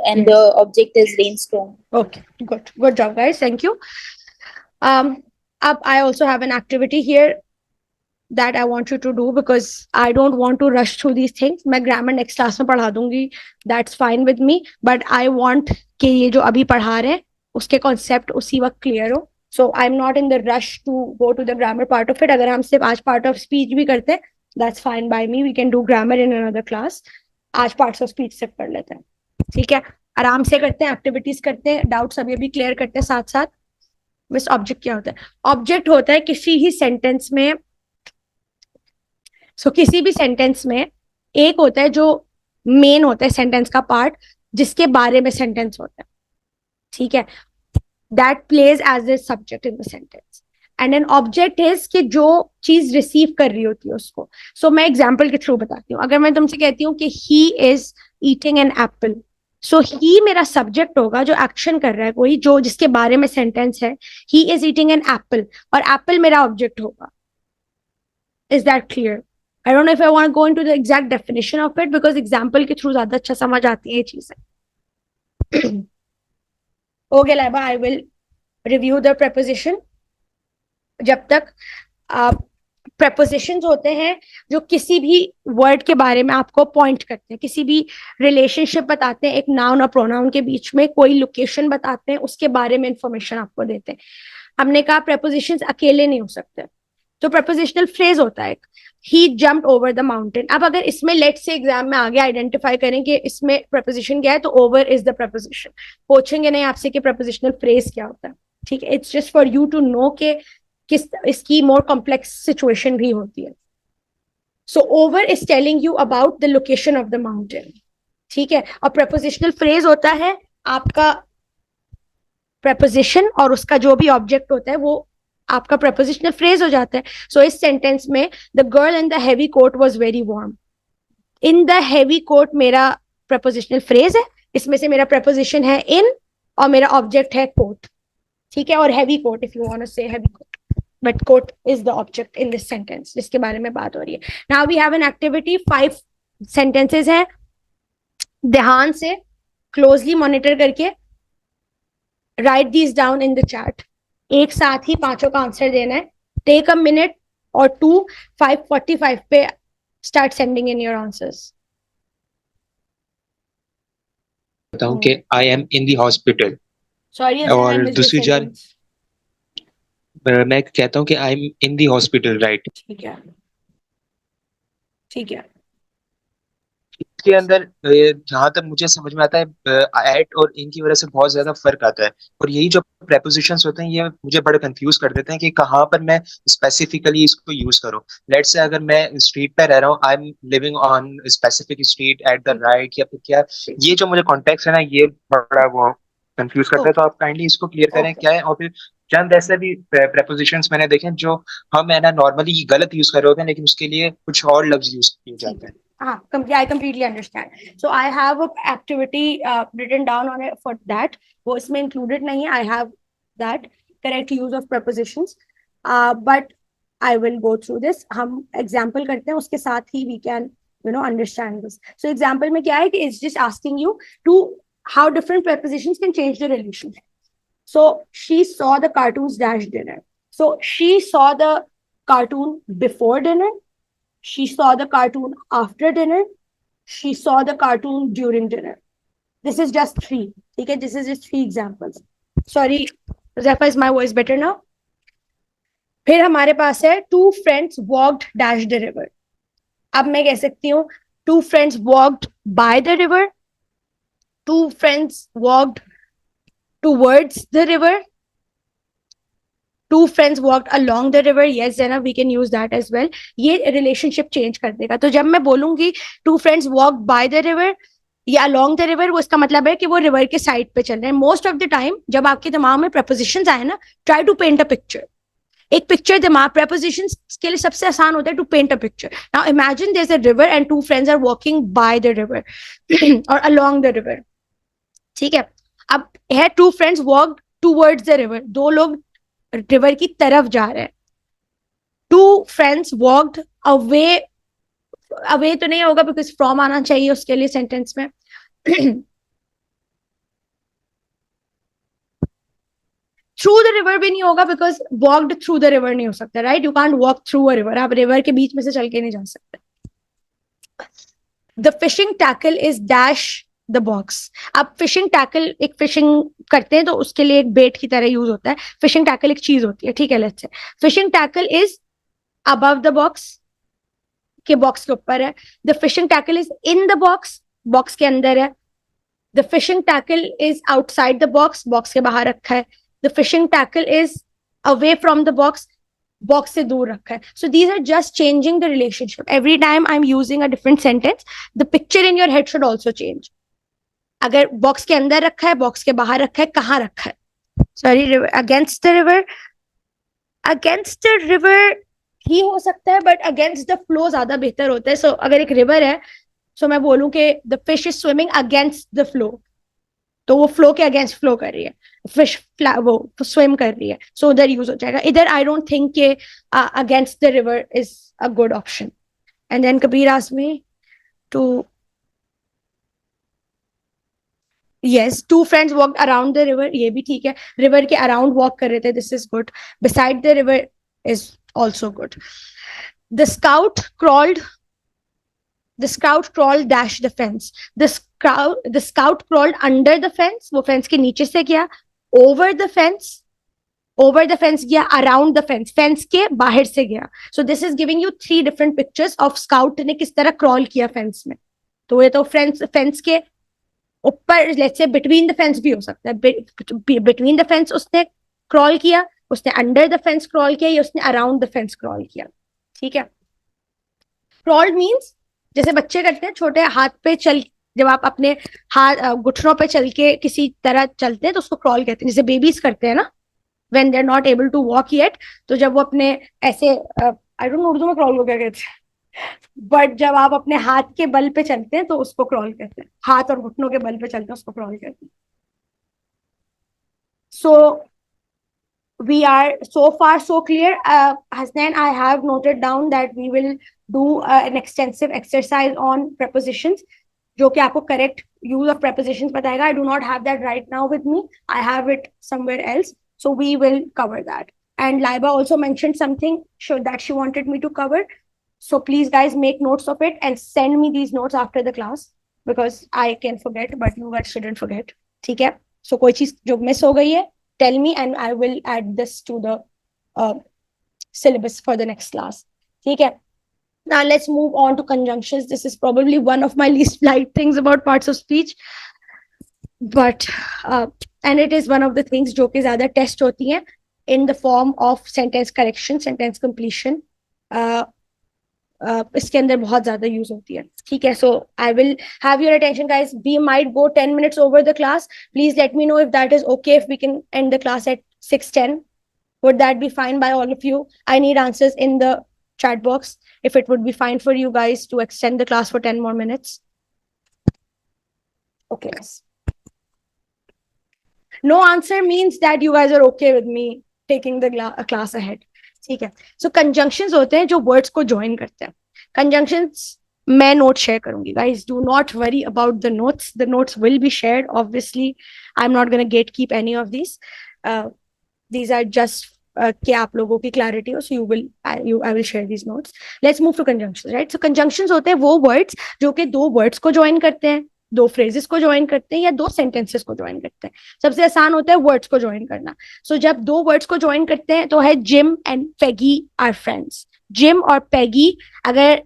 and Yes. the object is rainstorm. Okay, good job, guys. Thank you. I also have an activity here that I want you to do because I don't want to rush through these things. मैं grammar next class में पढ़ा दूंगी. That's fine with me. But I want कि ये जो अभी पढ़ा रहे हैं उसके concept उसी वक्त clear हो. So I'm not in the rush to go to the grammar part of it. अगर हम सिर्फ आज part of speech भी करते हैं, that's fine by me. We can do grammar in another class. आज parts of speech सिर्फ कर लेते हैं. ठीक है, आराम से करते हैं, एक्टिविटीज करते हैं, डाउट्स अभी अभी क्लियर करते हैं साथ साथ. मिस ऑब्जेक्ट क्या होता है? ऑब्जेक्ट होता है किसी ही सेंटेंस में, किसी भी सेंटेंस में एक होता है जो मेन होता है सेंटेंस का पार्ट, जिसके बारे में सेंटेंस होता है. ठीक है, that plays as a subject in the sentence. And an object is कि जो चीज रिसीव कर रही होती है उसको. मैं एग्जाम्पल के थ्रू बताती हूँ. अगर मैं तुमसे कहती हूँ कि he is eating an apple, he मेरा सब्जेक्ट होगा जो एक्शन कर रहा है कोई, जो जिसके बारे में सेंटेंस है. ही इज ईटिंग एन एप्पल और एप्पल मेरा ऑब्जेक्ट होगा. Is that clear? I don't know if I want to go into the exact definition of it because example के through ज़्यादा अच्छा समझ आती है ये चीजें. Okay, Laiba, I will review the preposition. जब तक prepositions होते हैं जो किसी भी word के बारे में आपको point करते हैं, किसी भी relationship बताते हैं, एक noun और pronoun के बीच में कोई location बताते हैं, उसके बारे में information आपको देते हैं. हमने कहा prepositions अकेले नहीं हो सकते, तो prepositional phrase होता है. He jumped over the mountain. अब अगर इसमें लेट्स से एग्जाम में आगे आइडेंटिफाई करें कि इसमें preposition क्या है, तो over is the preposition. पूछेंगे नहीं आपसे कि prepositional phrase क्या होता है. ठीक है, it's just for you to know कि किस इसकी more complex situation भी होती है. So over is telling you about the location of the mountain. ठीक है, और prepositional phrase होता है आपका preposition और उसका जो भी object होता है वो आपका prepositional phrase हो जाता है. So इस sentence में the girl in the heavy coat was very warm. In the heavy coat मेरा prepositional phrase है, इसमें से मेरा preposition है in और मेरा object है coat. ठीक है, और heavy coat if you want to say heavy coat, but coat is the object in this sentence जिसके बारे में बात हो रही है. Now we have an activity. 5 sentences है, ध्यान से closely monitor करके write these down in the chat. एक साथ ही 5 का आंसर देना है. टेक अ मिनट और 5:45 पे start sending in your answers. बताऊं कि I am in the hospital. Sorry, और दूसरी जार मैं कहता हूं कि I am in the hospital, right? ठीक है, ठीक है. के अंदर जहां तक मुझे समझ में आता है एट और इन की वजह से बहुत ज्यादा फर्क आता है। और यही जो prepositions होते हैं ये मुझे बड़े कंफ्यूज कर देते हैं कि कहाँ पर मैं स्पेसिफिकली इसको यूज करूँ। लेट्स से अगर मैं स्ट्रीट पे रह रहा हूँ, I am living on specific street at the right, या फिर क्या, ये जो मुझे कॉन्टेक्स्ट है ना ये बड़ा वो कंफ्यूज करता है। तो Okay, आप काइंडली इसको क्लियर करें okay. क्या है। और फिर चंद ऐसे भी prepositions मैंने देखे हैं जो हम है ना नॉर्मली गलत यूज कर रहे होते हैं, लेकिन उसके लिए कुछ और लफ्ज यूज किए ठीक जाते है। हैं। हाँ, I completely understand. So I have a activity written down on it for that. वो इसमें included नहीं है. I have that correct use of prepositions. But I will go through this. हम example करते हैं, उसके साथ ही we can understand this. So example में क्या है कि it's just asking you to how different prepositions can change the relationship. So she saw the cartoons dash dinner. So she saw the cartoon before dinner. She saw the cartoon after dinner. She saw the cartoon during dinner. This is just three. Okay, this is just three examples. Sorry, Zephyr, is my voice better now? फिर हमारे पास है two friends walked dash the river. अब मैं कह सकती हूँ two friends walked by the river. Two friends walked towards the river. Two friends walked along the river. Yes, Zainab, we can use that as well. ये relationship change कर देगा. तो जब मैं बोलूंगी two friends walked by the river या along the river, वो इसका मतलब है कि वो रिवर के साइड पे चल रहे हैं. मोस्ट ऑफ द टाइम जब आपके दिमाग में prepositions आए ना, try to paint a picture. एक पिक्चर दिमाग prepositions के लिए सबसे आसान होता है to paint a picture. Now imagine there's a river and two friends are walking by the river or along the river. ठीक है. अब है two friends walked towards the river. दो लोग रिवर की तरफ जा रहे हैं. Two friends walked away. Away तो नहीं होगा बिकॉज फ्रॉम आना चाहिए उसके लिए सेंटेंस में. थ्रू द रिवर भी नहीं होगा because walked through the river नहीं हो सकता. Right, you can't walk through a river. आप रिवर के बीच में से चल के नहीं जा सकते. The fishing tackle is dash the box. अब फिशिंग टैकल, एक फिशिंग करते हैं तो उसके लिए एक बेट की तरह यूज होता है. फिशिंग टैकल एक चीज होती है. ठीक है, let's say fishing tackle is above the box, के बॉक्स के ऊपर है. The fishing tackle is in the box, box के अंदर है. The fishing tackle is outside the box, box के बाहर रखा है. The fishing tackle is away from the box, box से दूर रखा है. So these are just changing the relationship. Every time I am using a different sentence, the picture in your head should also change. अगर box के अंदर रखा है, box के बाहर रखा है, कहाँ रखा है. Sorry, against the river. Against the river ही हो सकता है बट अगेंस्ट द फ्लो ज्यादा बेहतर होता है. सो अगर एक रिवर है, सो मैं बोलूं कि the fish is swimming against the flow, तो वो फ्लो के अगेंस्ट फ्लो कर रही है. फिश वो स्विम कर रही है, सो उधर यूज हो जाएगा. इधर आई डोंट थिंक के against the river is a good option. And then Kabir asked me to, yes, two friends walked around the river. ये भी ठीक है. रिवर के अराउंड वॉक कर रहे थे. This is good. beside the river is also good. The scout crawled. The scout crawled dash the fence. The scout crawled under the fence. वो fence के नीचे से गया. Over the fence. Over the fence गया. Around the fence. Fence के बाहर से गया. So this is giving you three different pictures of scout ने किस तरह crawl किया फेंस में. तो ये तो फेंस के ऊपर, let's say between the fence भी हो सकता है. बिटवीन द फेंस उसने क्रॉल किया, उसने अंडर द फेंस क्रॉल किया, या उसने अराउंड द फेंस क्रॉल किया. ठीक है. क्रॉल्ड मींस जैसे बच्चे करते हैं छोटे हाथ पे चल, जब आप अपने हाथ घुटनों पे चल के किसी तरह चलते हैं तो उसको क्रॉल कहते हैं. जैसे बेबीज करते हैं ना, when they are not able to walk yet, तो जब वो अपने ऐसे, आई डोंट नो उर्दू में क्रॉल को क्या कहते हैं, बट जब आप अपने हाथ के बल पे चलते हैं तो उसको क्रॉल कहते हैं. हाथ और घुटनों के बल पे चलते हैं उसको क्रॉल कहते हैं. सो we are so far so clear. Hasnain, I have noted down that we will do an extensive exercise on prepositions जो कि आपको correct use of prepositions बताएगा. I do not have that right now with me. I have it somewhere else. So we will cover that. And Laiba also mentioned something that she wanted me to cover. So please guys make notes of it and send me these notes after the class because I can forget, but you guys shouldn't forget. ठीक है. So कोई चीज जो miss हो गई है, tell me and I will add this to the syllabus for the next class. ठीक है. Now let's move on to conjunctions. This is probably one of my least liked things about parts of speech, but and it is one of the things जो कि ज़्यादा test होती हैं in the form of sentence correction, sentence completion. इसके अंदर बहुत ज़्यादा use होती है. ठीक है, so I will have your attention, guys. We might go 10 minutes over the class. Please let me know if that is okay, if we can end the class at 6:10. Would that be fine by all of you? I need answers in the chat box if it would be fine for you guys to extend the class for 10 more minutes. Okay. No answer means that you guys are okay with me taking the class ahead. ठीक है, so conjunctions होते हैं जो words को join करते हैं. Conjunctions मैं note share करूंगी. Guys, do not worry about the notes. The notes will be shared. Obviously, I'm not going to gatekeep any of these. These are just कि आप लोगों की clarity हो, so I will share these notes. Let's move to conjunctions, right? So conjunctions होते हैं वो words जो कि दो words को join करते हैं, दो phrases को join करते हैं या दो sentences को join करते हैं. सबसे आसान होता है words को join करना. So जब दो words को join करते हैं तो है Jim and Peggy are friends. Jim और Peggy अगर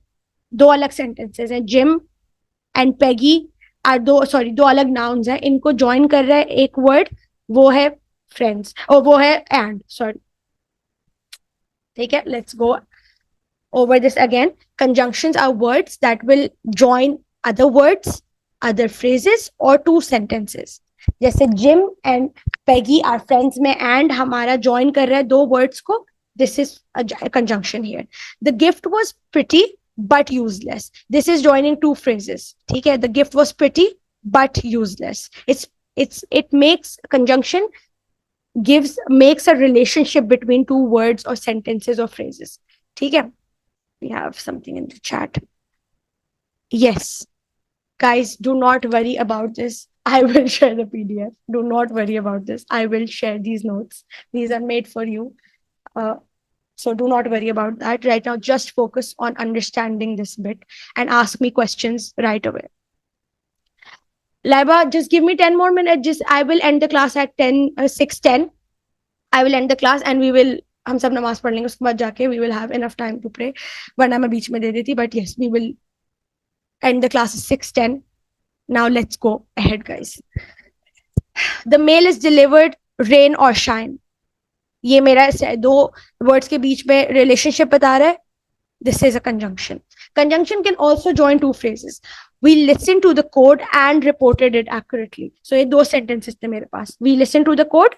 दो अलग sentences हैं, Jim and Peggy are दो अलग nouns हैं, इनको join कर रहा है एक word, वो है friends और वो है and. ठीक है, let's go over this again. Conjunctions are words that will join other words, other phrases or two sentences. जैसे Jim and Peggy are friends में and हमारा join कर रहा है दो words को. This is a conjunction here. The gift was pretty but useless. This is joining two phrases. ठीक है, the gift was pretty but useless. It makes conjunction makes a relationship between two words or sentences or phrases. ठीक है, we have something in the chat. Yes. Guys, do not worry about this. I will share the PDF. Do not worry about this. I will share these notes. These are made for you. So do not worry about that. Right now, just focus on understanding this bit and ask me questions right away. Laiba, just give me 10 more minutes. I will end the class at 6:10. I will end the class and we will, हम सब नमाज पढ़ लेंगे, उसके बाद जाके we will have enough time to pray. वरना मैं बीच में दे देती, but yes, we will end the class at 6:10. Now let's go ahead, guys. The mail is delivered, rain or shine. ये मेरा दो words के बीच में relationship बता रहा है. This is a conjunction. Conjunction can also join two phrases. We listened to the code and reported it accurately. So ये दो sentences थे मेरे पास. We listened to the code,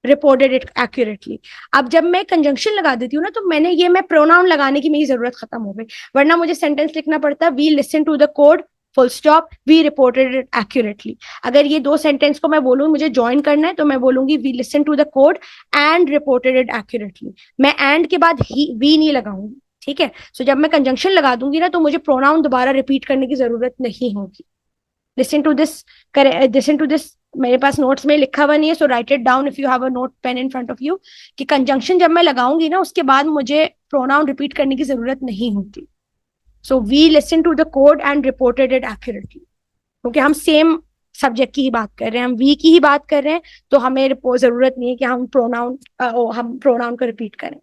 reported it accurately. अब जब मैं conjunction लगा देती हूँ ना, तो मैं pronoun लगाने की मेरी जरूरत खत्म हो गई. वरना मुझे sentence लिखना पड़ता. We listened to the code, full stop, we reported it accurately. अगर ये दो sentence को मैं बोलूँ, मुझे join करना है, तो मैं बोलूँगी we listened to the code and reported it accurately. मैं and के बाद we नहीं लगाऊंगी. ठीक है, so जब मैं conjunction लगा दूंगी ना, तो मुझे pronoun दोबारा repeat करने की जरूरत नहीं होगी. Listen to this. मेरे पास notes में लिखा हुआ नहीं है, so write it down if you have a note pen in front of you. कि conjunction जब मैं लगाऊंगी ना, उसके बाद मुझे pronoun repeat करने की जरूरत नहीं होती. So we listened to the code and reported it accurately. क्योंकि हम same subject की ही बात कर रहे हैं, हम we की ही बात कर रहे हैं, तो हमें जरूरत नहीं है कि हम pronoun को repeat करें.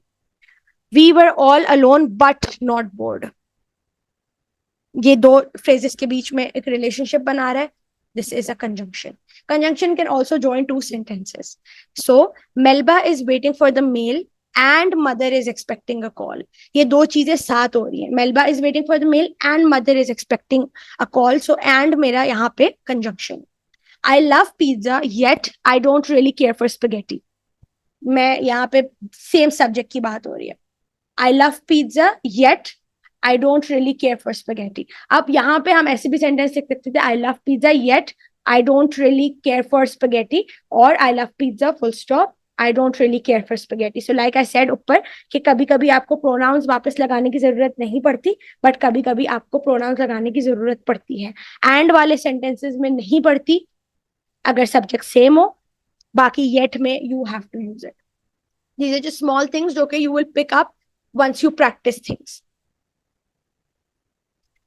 We were all alone but not bored. ये दो phrases के बीच में एक relationship बना रहा है. This is a conjunction. Conjunction can also join two sentences. So Melba is waiting for the mail and mother is expecting a call. ये दो चीजें साथ हो रही हैं. Melba is waiting for the mail and mother is expecting a call. So and मेरा यहाँ पे conjunction. I love pizza yet I don't really care for spaghetti. मैं यहाँ पे same subject की बात हो रही है. I love pizza yet I don't really care for spaghetti. अब यहाँ पे हम ऐसे भी sentence लिख सकते थे. I love pizza yet I don't really care for spaghetti, or I love pizza full stop I don't really care for spaghetti. So like I said ऊपर कि कभी कभी आपको pronouns वापस लगाने की जरूरत नहीं पड़ती, but कभी कभी आपको pronouns लगाने की जरूरत पड़ती है. And वाले sentences में नहीं पड़ती अगर subject same हो. बाकी yet में you have to use it. These are just small things जो कि you will pick up once you practice things.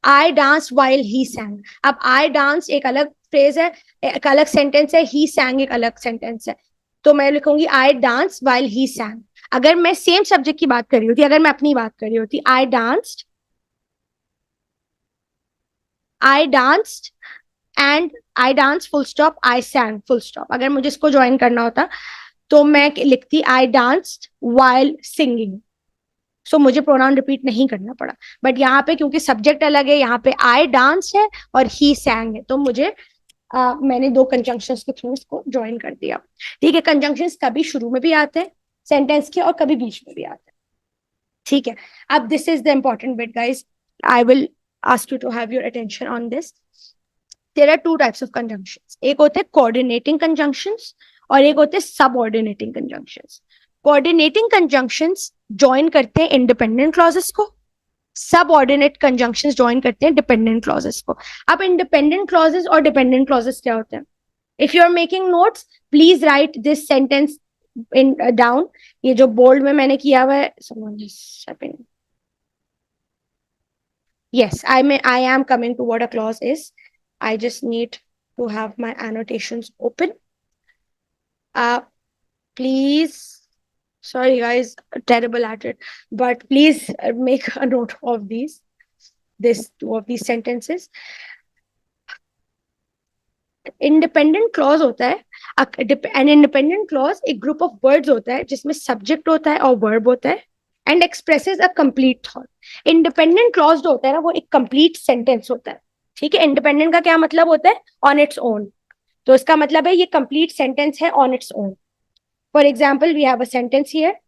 I danced while he sang. अब I danced एक अलग phrase है, एक अलग sentence है, he sang एक अलग sentence है. तो मैं लिखूंगी I danced while he sang. अगर मैं same subject की बात कर रही होती, अगर मैं अपनी बात कर रही होती, I danced I danced and I danced full stop, I sang full stop. अगर मुझे इसको ज्वाइन करना होता तो मैं लिखती I danced while singing. सो मुझे प्रोनाउन रिपीट नहीं करना पड़ा. बट यहाँ पे क्योंकि सब्जेक्ट अलग है, यहाँ पे I danced है और he sang है, तो मुझे मैंने दो कंजंक्शंस के थ्रू इसको ज्वाइन कर दिया. ठीक है, कंजंक्शंस कभी शुरू में भी आते हैं सेंटेंस के और कभी बीच में भी आते हैं. ठीक है, अब this is the important bit guys. I will ask you to have your attention on this. There are two types of conjunctions. एक होते हैं कोऑर्डिनेटिंग कंजंक्शंस और एक होते हैं subordinating conjunctions. Coordinating conjunctions join करते हैं इंडिपेंडेंट क्लॉजेस को, सबऑर्डिनेट कंजंक्शंस ज्वाइन करते हैं डिपेंडेंट क्लॉजेस को. अब इंडिपेंडेंट क्लॉजेस और डिपेंडेंट क्लॉजेस क्या होते हैं? If you are making notes, please write this sentence in down. ये जो बोल्ड में मैंने किया हुआ है, yes, I am coming to what a clause is. I just need to have my annotations open. Please, sorry guys, terrible at it, but please make a note of two of these sentences. Independent clause होता है, an independent clause एक group of words होता है जिसमें subject होता है और verb होता है and expresses a complete thought. Independent clause जो होता है ना, वो एक कंप्लीट सेंटेंस होता है. ठीक है, इंडिपेंडेंट का क्या मतलब होता है? On its own. तो इसका मतलब है ये कंप्लीट सेंटेंस है on its own. For example, we have a sentence here,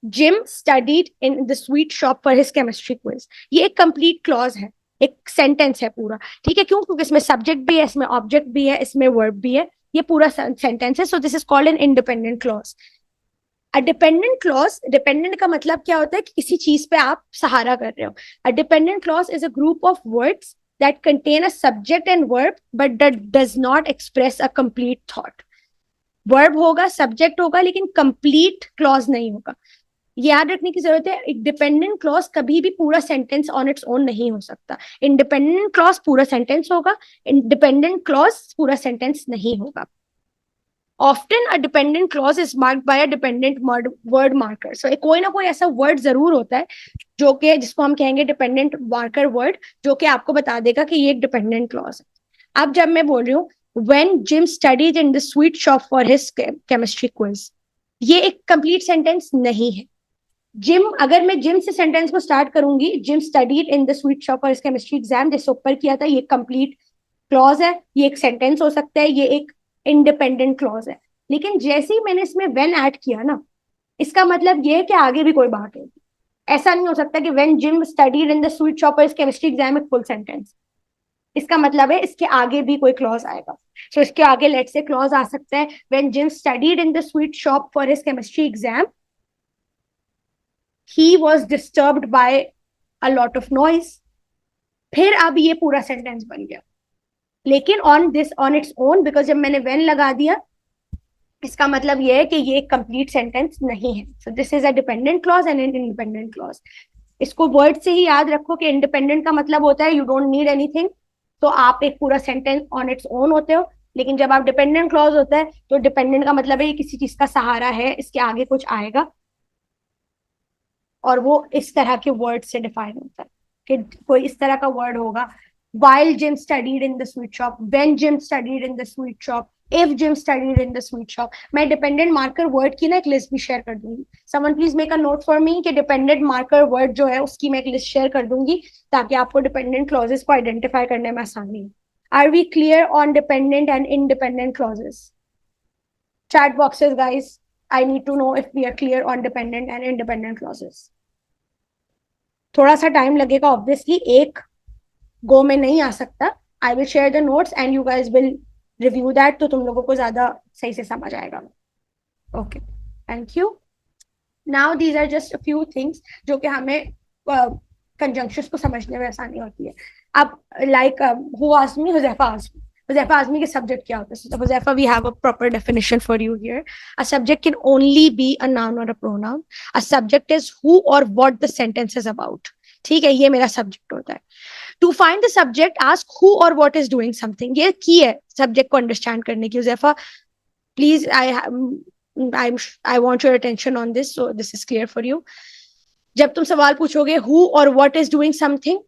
Jim studied in the sweet shop for his chemistry quiz. ये एक कंप्लीट क्लॉज है, एक सेंटेंस है पूरा. ठीक है, क्यों? क्योंकि इसमें सब्जेक्ट भी है, इसमें ऑब्जेक्ट भी है, इसमें वर्ब भी है, ये पूरा सेंटेंस है. सो this is called an independent clause. A dependent clause, dependent का मतलब क्या होता है कि किसी चीज पे आप सहारा कर रहे हो. अ dependent clause is a group of words that contain a subject and verb but that does not express a complete thought. Verb होगा, सब्जेक्ट होगा, लेकिन कंप्लीट क्लॉज नहीं होगा. याद रखने की जरूरत है, एक डिपेंडेंट क्लॉज कभी भी पूरा सेंटेंस ऑन इट्स ओन नहीं हो सकता. इंडिपेंडेंट क्लॉज पूरा सेंटेंस होगा, इंडिपेंडेंट क्लॉज पूरा सेंटेंस नहीं होगा. Often a dependent clause is marked by a dependent word marker. So कोई ना कोई ऐसा वर्ड जरूर होता है जो कि जिसको हम कहेंगे डिपेंडेंट मार्कर वर्ड, जो कि आपको बता देगा कि ये एक डिपेंडेंट क्लॉज है. अब जब मैं बोल रही हूँ when Jim studied in the sweet shop for his chemistry quiz, ये एक कंप्लीट सेंटेंस नहीं है. जिम, अगर मैं जिम से सेंटेंस को स्टार्ट करूंगी, gym studied in the sweet shop for his chemistry exam, जैसे ऊपर किया था, ये कंप्लीट क्लॉज है, ये एक सेंटेंस हो सकता है, ये एक इंडिपेंडेंट क्लॉज है. लेकिन जैसे ही मैंने इसमें व्हेन ऐड किया ना, इसका मतलब ये है कि आगे भी कोई बात होगी. ऐसा नहीं हो सकता कि when gym studied in the sweet shop for his chemistry exam एक फुल सेंटेंस. इसका मतलब है इसके आगे भी कोई क्लॉज आएगा. सो इसके आगे लेट्स से क्लॉज आ सकता है, when gym studied in the sweet shop for his chemistry exam, he was disturbed by a lot of noise. फिर अब ये पूरा सेंटेंस बन गया. लेकिन on its own, बिकॉज जब मैंने when लगा दिया, इसका मतलब ये है कि ये एक कंप्लीट सेंटेंस नहीं है. सो this is a dependent clause and an independent clause. इसको वर्ड से ही याद रखो कि इंडिपेंडेंट का मतलब होता है यू डोंट नीड एनीथिंग, तो आप एक पूरा सेंटेंस ऑन इट्स ओन होते हो. लेकिन जब आप डिपेंडेंट क्लॉज होता है तो डिपेंडेंट का मतलब है ये किसी चीज का सहारा है, इसके आगे कुछ आएगा, और वो इस तरह के वर्ड से डिफाइन होता है कि कोई इस तरह का वर्ड होगा, while Jim studied in the sweet shop, when Jim studied in the sweet shop, if Jim studied in the sweet shop. मैं डिपेंडेंट मार्कर वर्ड की ना एक लिस्ट भी शेयर कर दूंगी. Someone please make a note for me कि dependent marker word जो है उसकी मैं एक लिस्ट शेयर कर दूंगी ताकि आपको डिपेंडेंट क्लॉजेस को आइडेंटिफाई करने में आसानी हो. Are we clear on dependent and independent clauses? Chat boxes guys, I need to know if we are clear on dependent and independent clauses. थोड़ा सा टाइम लगेगा ऑब्वियसली, एक गो में नहीं आ सकता. I will share the notes and you guys will review that, तो तुम लोगों को ज्यादा सही से समझ आएगा. Okay, thank you. Now these are just a few things जो कि हमें कंजंक्शंस को समझने में आसानी होती है. अब like who asked me, Huzaifa asked me, Huzaifa asked me कि सब्जेक्ट क्या होता है. So Huzaifa, we have a proper definition for you here. A subject can only be a noun or a pronoun. A subject is who or what the sentence is about. ठीक है, ये मेरा subject होता है. To find the subject, ask who or what is doing something. ये की है subject को अंडरस्टैंड करने की. Huzaifa, please, I want your attention on this, so this is clear for you. जब तुम सवाल पूछोगे who or what is doing something,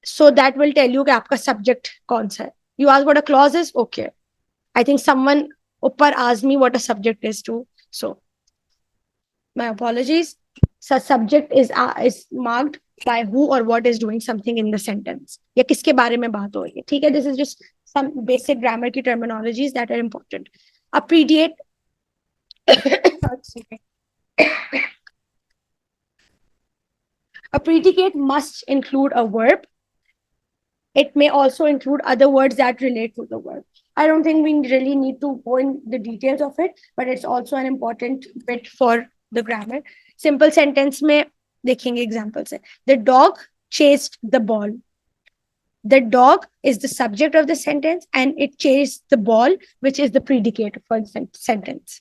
So that will tell you कि आपका subject कौन सा है. You ask what a clause is? Okay. I think someone ऊपर asked me what a subject is too. So my apologies. So subject is marked by who or what is doing something in the sentence. या किसके बारे में बात हो रही है. ठीक है. This is just some basic grammar की terminologies that are important. A predicate. A predicate must include a verb. It may also include other words that relate to the verb. I don't think we really need to go in the details of it, but it's also an important bit for the grammar. Simple sentence में देखेंगे examples है. The dog chased the ball. The dog is the subject of the sentence and it chased the ball, which is the predicate for the sentence.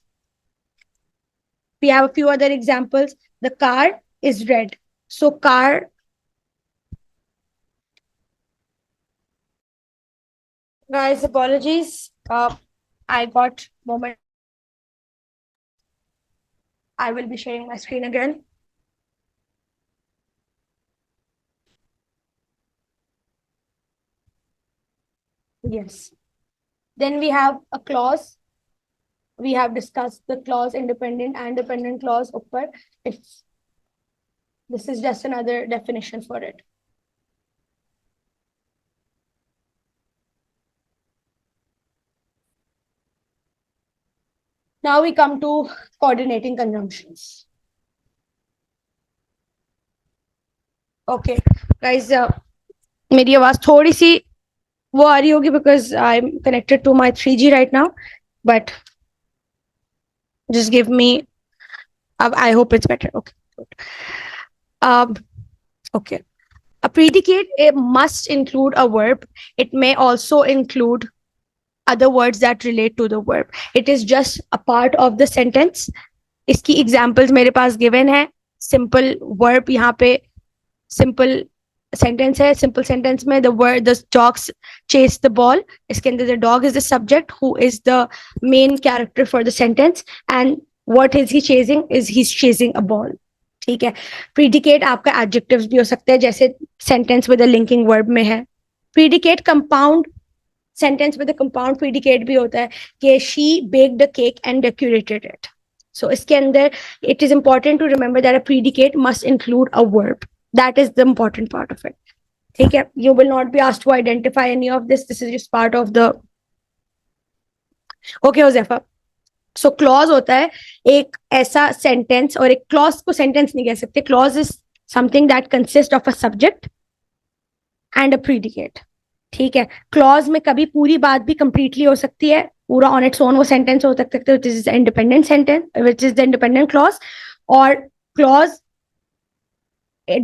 We have a few other examples. The car is red. So car. Guys, apologies. I got moment. I will be sharing my screen again. Yes. Then we have a clause. We have discussed the clause independent and dependent clause upper. It's this is just another definition for it. Now we come to coordinating conjunctions. Okay, guys, मेरी आवाज थोड़ी सी वो आ रही होगी because I'm connected to my 3G right now, but just give me. I hope it's better. Okay, good. Okay. A predicate, it must include a verb. It may also include other words that relate to the verb. It is just a part of the sentence. इसकी examples मेरे पास given है. Simple verb यहाँ पे simple sentence है. Simple sentence में the word the dogs chase the ball. इसके अंदर the dog is the subject who is the main character for the sentence and what is he chasing is he's chasing a ball. ठीक है. Predicate आपका adjectives भी हो सकते हैं जैसे sentence with a linking verb में है. Predicate compound sentence with a compound predicate भी होता है कि she baked a cake and decorated it. So इसके अंदर it is important to remember that a predicate must include a verb. That is the important part of it. ठीक है. You will not be asked to identify any of this. This is just part of the. Okay, Josefa. So clause होता है एक ऐसा sentence और एक clause को sentence नहीं कह सकते. Clause is something that consists of a subject and a predicate. ठीक है. Clause में कभी पूरी बात भी completely हो सकती है. पूरा on its own वो sentence हो सकता है which is the independent sentence, which is the independent clause, और clause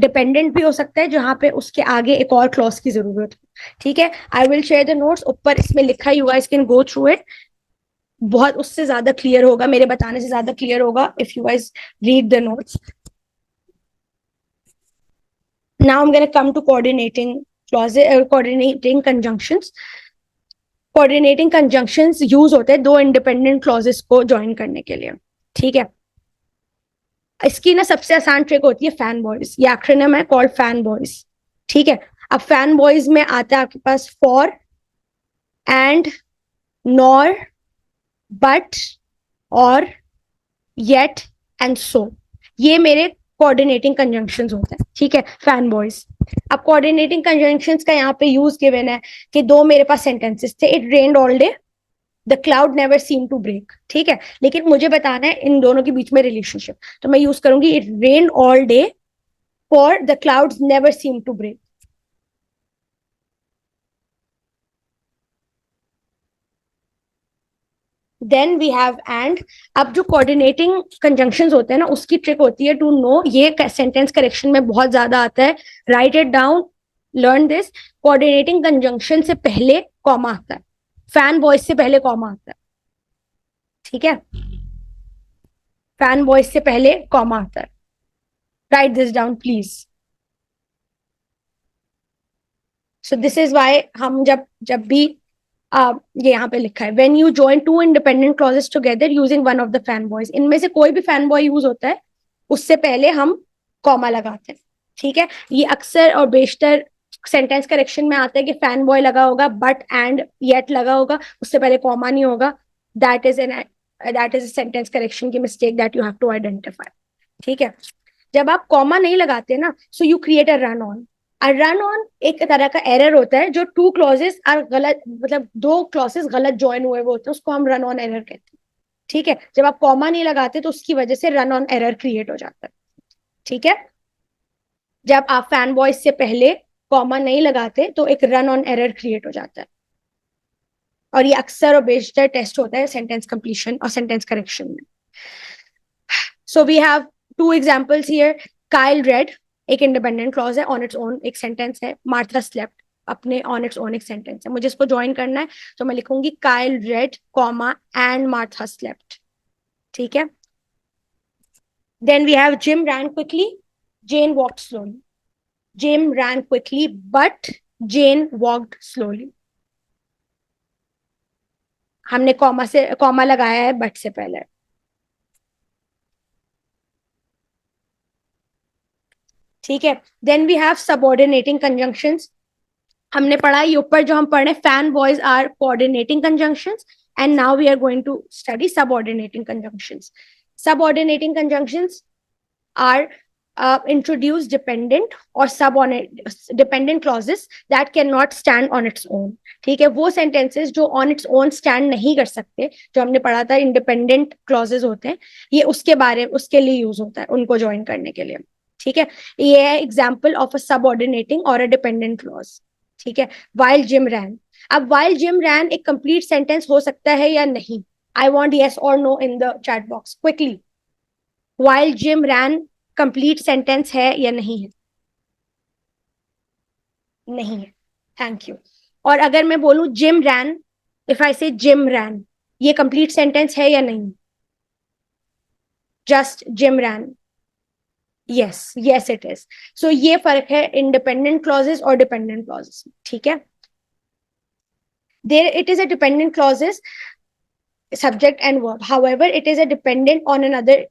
dependent भी हो सकता है जहां पे उसके आगे एक और clause की जरूरत हो. ठीक है. I will share the notes. ऊपर इसमें लिखा ही हुआ. You can go through it. बहुत उससे ज्यादा क्लियर होगा मेरे बताने से ज्यादा क्लियर होगा if you guys read the notes. Now I'm going to come to coordinating clauses or coordinating conjunctions. Coordinating conjunctions use होते हैं दो independent clauses को join करने के लिए. ठीक है. इसकी ना सबसे आसान ट्रिक होती है fan boys. ये acronym है called fan boys. ठीक है. अब fan boys में आता है आपके पास for and nor but or yet and so. ये मेरे coordinating conjunctions होते हैं. ठीक है. fan boys. अब coordinating conjunctions का यहाँ पे यूज गिवन है कि दो मेरे पास sentences थे. It rained all day. The cloud never seemed to break. ठीक है. लेकिन मुझे बताना है इन दोनों के बीच में relationship. तो मैं यूज करूंगी it rained all day for the clouds never seemed to break. Then we have and. अब जो coordinating conjunctions होते हैं ना उसकी ट्रिक होती है to know. ये sentence correction में बहुत ज्यादा आता है. Write it down, learn this. Coordinating conjunction से पहले कॉमा आता है. fan boys से पहले कॉमा आता है. ठीक है. fan boys से पहले कॉमा आता है. Write this down please. So this is why हम जब भी ये यहाँ पे लिखा है when you join two independent clauses together using one of the fan boys. इनमें से कोई भी fan boy यूज होता है उससे पहले हम कॉमा लगाते हैं. ठीक है. ये अक्सर और बेशतर सेंटेंस करेक्शन में आता है कि फैन बॉय लगा होगा, बट एंड येट लगा होगा, उससे पहले कॉमा नहीं होगा. दैट इज सेंटेंस करेक्शन की mistake that you have to identify. ठीक है. जब आप कॉमा नहीं लगाते ना, so you create a run on. Run on एक तरह का एरर होता है, जो टू क्लॉजेस आर गलत, मतलब दो क्लॉजेस गलत ज्वाइन हुए हुए होते हैं, उसको हम रन ऑन एरर कहते हैं. ठीक है. जब आप कॉमा नहीं लगाते तो उसकी वजह से रन ऑन एरर क्रिएट हो जाता है. ठीक है. जब आप फैन बॉयज से पहले कॉमा नहीं लगाते तो एक रन ऑन एरर क्रिएट हो जाता है. और ये अक्सर और बेशतर टेस्ट होता है सेंटेंस कंप्लीशन और सेंटेंस करेक्शन में. So we have two examples here. Kyle read एक इंडिपेंडेंट क्लॉज है, ऑन इट्स ओन एक सेंटेंस है. मार्था स्लेप्ट अपने ऑन इट्स ओन एक सेंटेंस है. मुझे इसको ज्वाइन करना है तो मैं लिखूंगी Kyle read comma and Martha slept. ठीक है. Then we have Jim ran quickly, Jane walked slowly. Jim ran quickly but Jane walked slowly. हमने कॉमा लगाया है बट से पहले. ठीक है. Then we have subordinating conjunctions. हमने पढ़ा ये ऊपर जो हम पढ़ रहे FANBOYS are coordinating conjunctions, and now we are going to study subordinating conjunctions. Subordinating conjunctions are introduce dependent or dependent clauses that cannot stand on its own. ठीक है. वो sentences जो on its own stand नहीं कर सकते, जो हमने पढ़ा था independent clauses होते हैं, ये उसके लिए यूज होता है, उनको ज्वाइन करने के लिए. ठीक है. ये है एग्जाम्पल ऑफ अ सबऑर्डिनेटिंग और अ डिपेंडेंट क्लॉज. ठीक है. while Jim ran. अब while Jim ran एक कंप्लीट सेंटेंस हो सकता है या नहीं? I want yes or no in the chat box quickly. while Jim ran complete sentence है या नहीं है? नहीं है. Thank you. और अगर मैं बोलूं जिम रैन, इफ आई से जिम रैन, ये कंप्लीट सेंटेंस है या नहीं? Just Jim ran. Yes yes it is. So ये फर्क है इंडिपेंडेंट क्लॉजेस और डिपेंडेंट क्लॉजेस. ठीक है. There it is a dependent clauses subject and verb, however it is a dependent on another.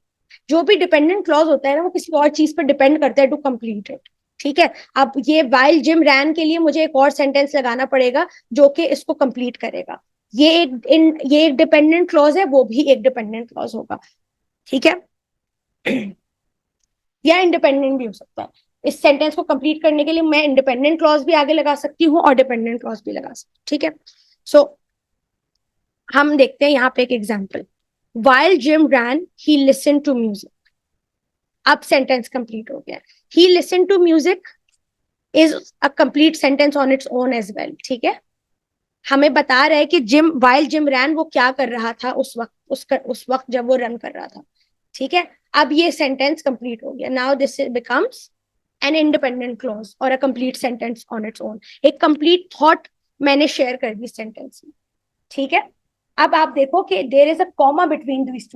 जो भी डिपेंडेंट क्लॉज होता है ना, वो किसी और चीज पर डिपेंड करता है टू कंप्लीट इट. ठीक है. अब ये while जिम रैन के लिए मुझे एक और सेंटेंस लगाना पड़ेगा जो कि इसको कंप्लीट करेगा. ये एक डिपेंडेंट क्लॉज है, वो भी एक डिपेंडेंट क्लॉज होगा. ठीक है. या इंडिपेंडेंट भी हो सकता है. इस सेंटेंस को कंप्लीट करने के लिए मैं इंडिपेंडेंट क्लॉज भी आगे लगा सकती हूँ और डिपेंडेंट क्लॉज भी लगा सकती हूँ. ठीक है. सो हम देखते हैं यहाँ पे एक example. while Jim ran, he listened to music. अब सेंटेंस कंप्लीट हो गया. He listened to music is a complete sentence on its own as well. ठीक है. हमें बता रहा है कि while Jim ran वो क्या कर रहा था उस वक्त जब वो रन कर रहा था. ठीक है. अब ये सेंटेंस कंप्लीट हो गया. Now this becomes an independent clause or a complete sentence on its own. एक complete thought मैंने शेयर कर दी सेंटेंस में. ठीक है. अब आप देखो कि there is a comma between these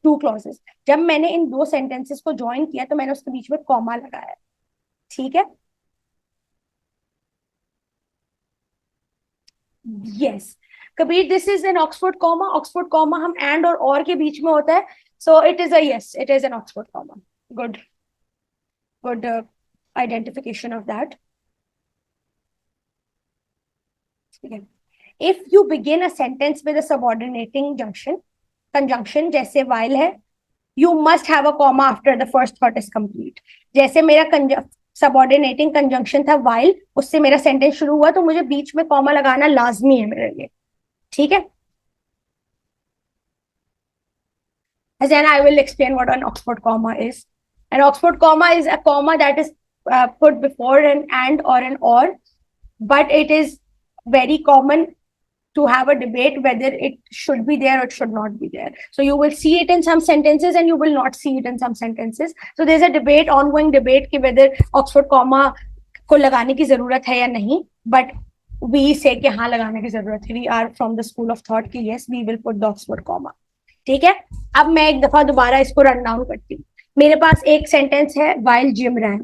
two clauses. जब मैंने इन दो सेंटेंसेस को ज्वाइन किया तो मैंने उसके बीच में कॉमा लगाया. ठीक है. Yes Kabir, this is N Oxford comma. Oxford comma हम एंड और के बीच में होता है. So it is a yes, it is an Oxford comma. Good good identification of that. ठीक है. If you begin a sentence with a subordinating conjunction जैसे while है, you must have a comma after the first thought is complete. जैसे मेरा subordinating conjunction था while, उससे मेरा sentence शुरू हुआ तो मुझे बीच में comma लगाना लाजमी है मेरे लिए. ठीक है. Then I will explain what an Oxford comma is. An Oxford comma is a comma that is put before an and or an or, but it is very common to have a debate whether it should be there or it should not be there. So you will see it in some sentences and you will not see it in some sentences. So there's a debate, ongoing debate कि whether Oxford comma को लगाने की जरूरत है या नहीं. But we say कि हाँ लगाने की जरूरत है. We are from the school of thought कि yes, we will put the Oxford comma. ठीक है. अब मैं एक दफा दोबारा इसको रन डाउन करती हूँ. मेरे पास एक सेंटेंस है while Jim ran.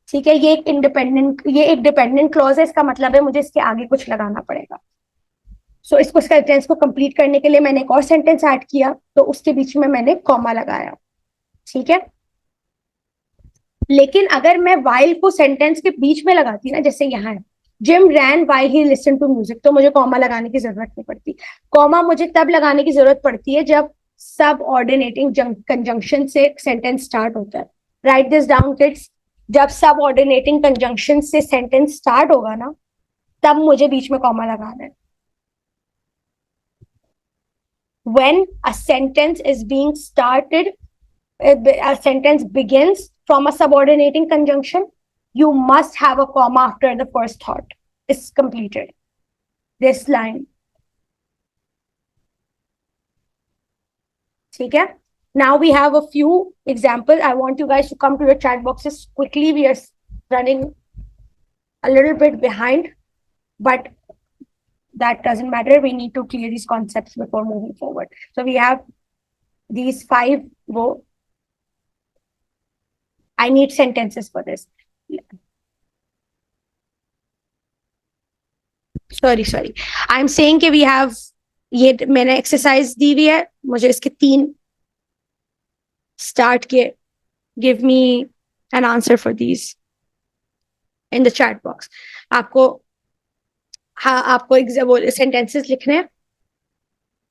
ठीक है. ये एक डिपेंडेंट क्लॉज है. इसका मतलब है मुझे इसके आगे कुछ लगाना पड़ेगा. सो इसको सेंटेंस को कंप्लीट करने के लिए मैंने एक और सेंटेंस ऐड किया, तो उसके बीच में मैंने कॉमा लगाया. ठीक है. लेकिन अगर मैं while को सेंटेंस के बीच में लगाती ना, जैसे यहाँ है Jim ran while he listened to music, तो मुझे कॉमा लगाने की जरूरत नहीं पड़ती. कॉमा मुझे तब लगाने की जरूरत पड़ती है जब सब ऑर्डिनेटिंग कंजंक्शन से सेंटेंस स्टार्ट होता है. Right this down kids. जब सब ऑर्डिनेटिंग कंजंक्शन से सेंटेंस स्टार्ट होगा ना, तब मुझे बीच में कॉमा लगाना है. When a sentence is being started, a sentence begins from a subordinating conjunction, you must have a comma after the first thought is completed. This line. Okay? Now we have a few examples. I want you guys to come to your chat boxes quickly. We are running a little bit behind, but that doesn't matter. We need to clear these concepts before moving forward. So we have these 5. Go. I need sentences for this. Sorry. I'm saying कि we have, ये मैंने exercise दी हुई है, मुझे इसके 3 start के. Give me an answer for these in the chat box. आपको sentences लिखने हैं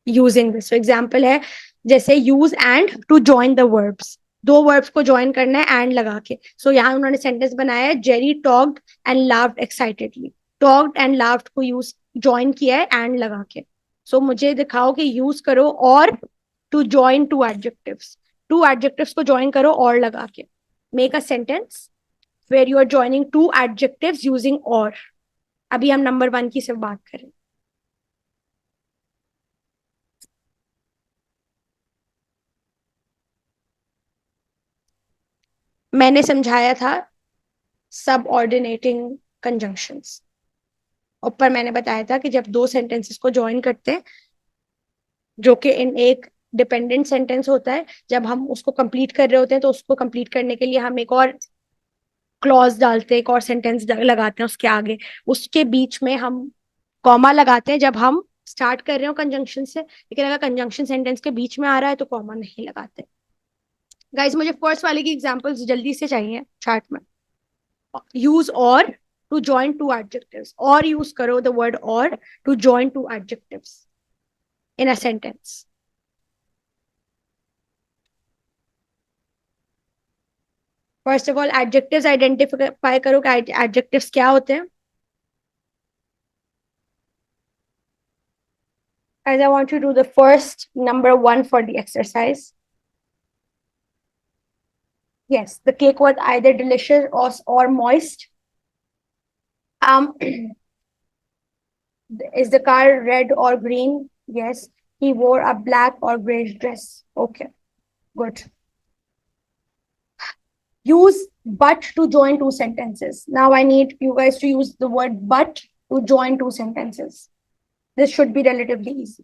using this. So example है जैसे use and to join the verbs. 2 verbs को join करना है and लगा के. So यहाँ उन्होंने sentence बनाया है Jerry talked and laughed excitedly. Talked and laughed को use join किया है and लगा के. So मुझे दिखाओ कि use करो और to join 2 adjectives. 2 adjectives को join करो और लगा के. Make a sentence where you are joining 2 adjectives using or. अभी हम number 1 की सिर्फ बात करें. मैंने समझाया था सबऑर्डिनेटिंग कंजंक्शंस. ऊपर मैंने बताया था कि जब 2 सेंटेंसेस को ज्वाइन करते हैं, जो कि इन एक डिपेंडेंट सेंटेंस होता है, जब हम उसको कंप्लीट कर रहे होते हैं तो उसको कंप्लीट करने के लिए हम एक और क्लॉज डालते हैं, एक और सेंटेंस लगाते हैं उसके आगे. उसके बीच में हम कॉमा लगाते हैं जब हम स्टार्ट कर रहे हो कंजंक्शन से, लेकिन अगर कंजंक्शन सेंटेंस के बीच में आ रहा है तो कॉमा नहीं लगाते. गाइस मुझे फर्स्ट वाले की एग्जांपल्स जल्दी से चाहिए चार्ट में. use or to join 2 adjectives, or use karo the word or to join 2 adjectives in a sentence. First of all, adjectives identify karo कि adjectives क्या होते हैं. As I want you to do the first number 1 for the exercise. Yes, the cake was either delicious or moist. Is the car red or green? Yes. He wore a black or grayish dress. Okay, good. Use but to join 2 sentences. Now I need you guys to use the word but to join 2 sentences. This should be relatively easy.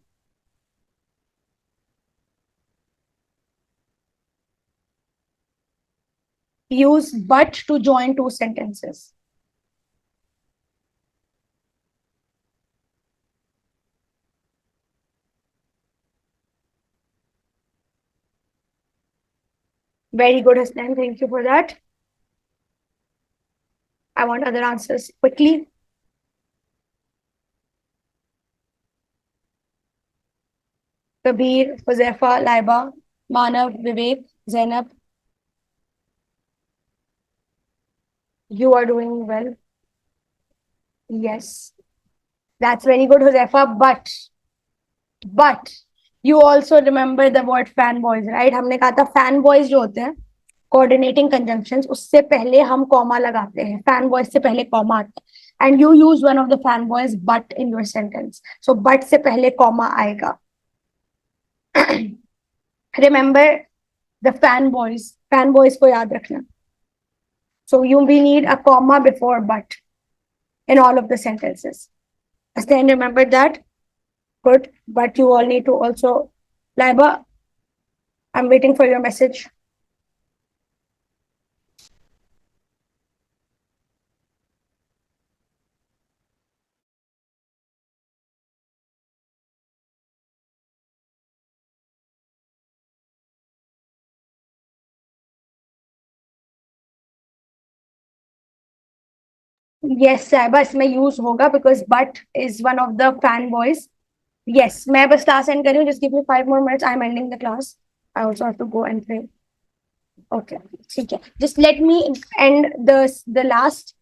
Use but to join 2 sentences. Very good, Hasnan. Thank you for that. I want other answers quickly. Kabir, Huzefa, Laiba, Manav, Vivek, Zainab. You are doing well. Yes. That's very good, Huzefa. But you also remember the word fanboys, right? हमने कहा था fanboys जो होते हैं coordinating conjunctions, उससे पहले हम comma लगाते हैं. Fanboys से पहले comma आता है. And you use one of the fanboys but in your sentence. So but से पहले comma आएगा. Remember the fanboys. Fanboys को याद रखना. So we need a comma before but in all of the sentences. Then remember that. Good. But you all need to also, Laiba, I'm waiting for your message. Yes, बस मैं use होगा because but is one of the fanboys. Yes, मैं बस class end कर रही हूँ. Just give me 5 more minutes. I'm ending the class. I also have to go and pray. Okay, ठीक है. Just let me end the last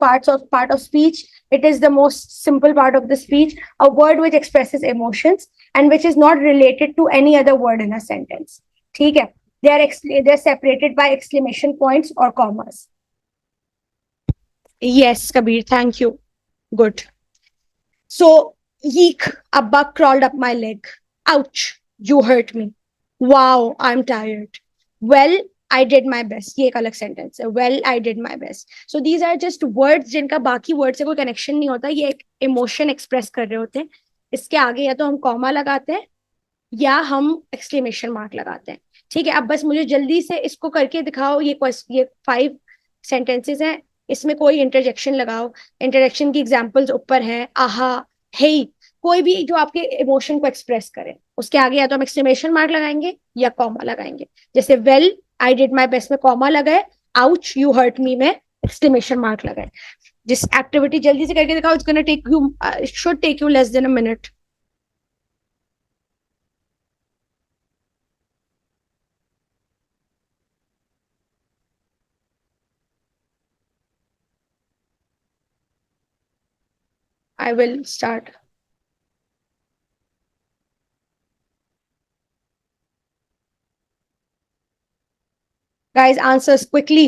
part of speech. It is the most simple part of the speech. A word which expresses emotions and which is not related to any other word in a sentence. ठीक है. They are separated by exclamation points or commas. Yes, Kabir. Thank you. Good. So, yeek, a bug crawled up my leg. Ouch, you hurt me. Wow, I'm tired. Well, I did my best. ये एक अलग sentence है. Well, I did my best. So these are just words जिनका बाकी word से कोई connection नहीं होता. ये एक emotion express कर रहे होते हैं. इसके आगे या तो हम comma लगाते हैं या हम exclamation mark लगाते हैं. ठीक है, अब बस मुझे जल्दी से इसको करके दिखाओ. ये 5 sentences हैं. इसमें कोई इंटरजेक्शन लगाओ. इंटरजेक्शन की एग्जांपल्स ऊपर हैं. आहा, हे, कोई भी जो आपके इमोशन को एक्सप्रेस करे. उसके आगे या तो हम एक्सक्लेमेशन मार्क लगाएंगे या कॉमा लगाएंगे. जैसे well I did my best में कॉमा लगाए. आउच यू हर्ट मी में एक्सक्लेमेशन मार्क लगाए. जिस एक्टिविटी जल्दी से करके दिखाओ. It's gonna take you, it should take you less than a minute. I will start. Guys, answers quickly.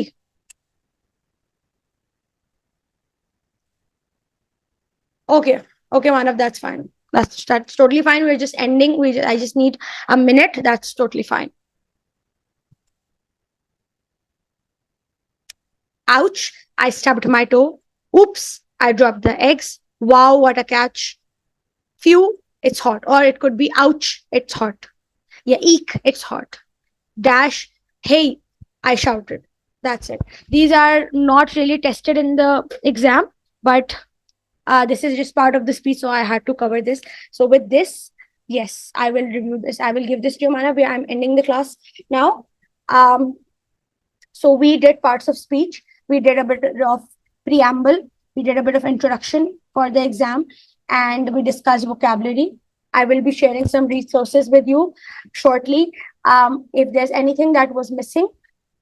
Okay, Manav, that's fine. That's totally fine. We're just ending. I just need a minute. That's totally fine. Ouch, I stubbed my toe. Oops, I dropped the eggs. Wow, what a catch. Phew, it's hot. Or it could be ouch, it's hot. Yeah, eek, it's hot. Dash, hey, I shouted. That's it. These are not really tested in the exam, but this is just part of the speech, so I had to cover this. So with this, yes, I will review this. I will give this to you, Manav. I'm ending the class now. So we did parts of speech. We did a bit of preamble. We did a bit of introduction for the exam, and we discussed vocabulary. I will be sharing some resources with you shortly. If there's anything that was missing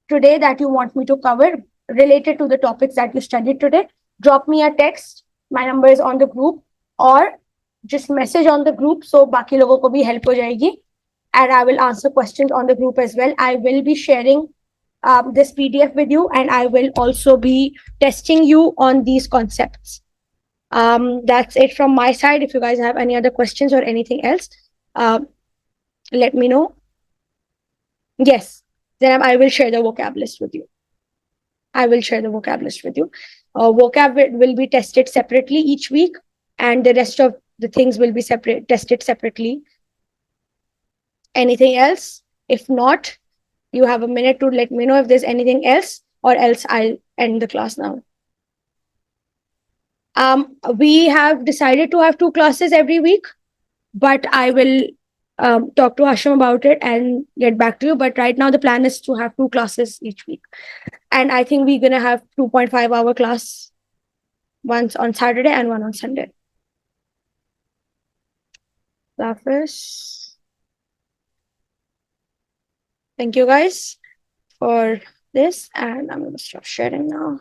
today that you want me to cover related to the topics that you studied today, drop me a text. My number is on the group, or just message on the group so बाकी लोगों को भी help हो जाएगी. And I will answer questions on the group as well. I will be sharing this PDF with you, and I will also be testing you on these concepts. That's it from my side. If you guys have any other questions or anything else, let me know. Yes, then I will share the vocab list with you. I will share the vocab list with you. Vocab will be tested separately each week, and the rest of the things will be tested separately. Anything else? If not, you have a minute to let me know if there's anything else, or else I'll end the class now. We have decided to have 2 classes every week, but I will talk to Hashim about it and get back to you. But right now the plan is to have 2 classes each week. And I think we're going to have 2.5-hour class, once on Saturday and one on Sunday. Thank you guys for this, and I'm going to stop sharing now.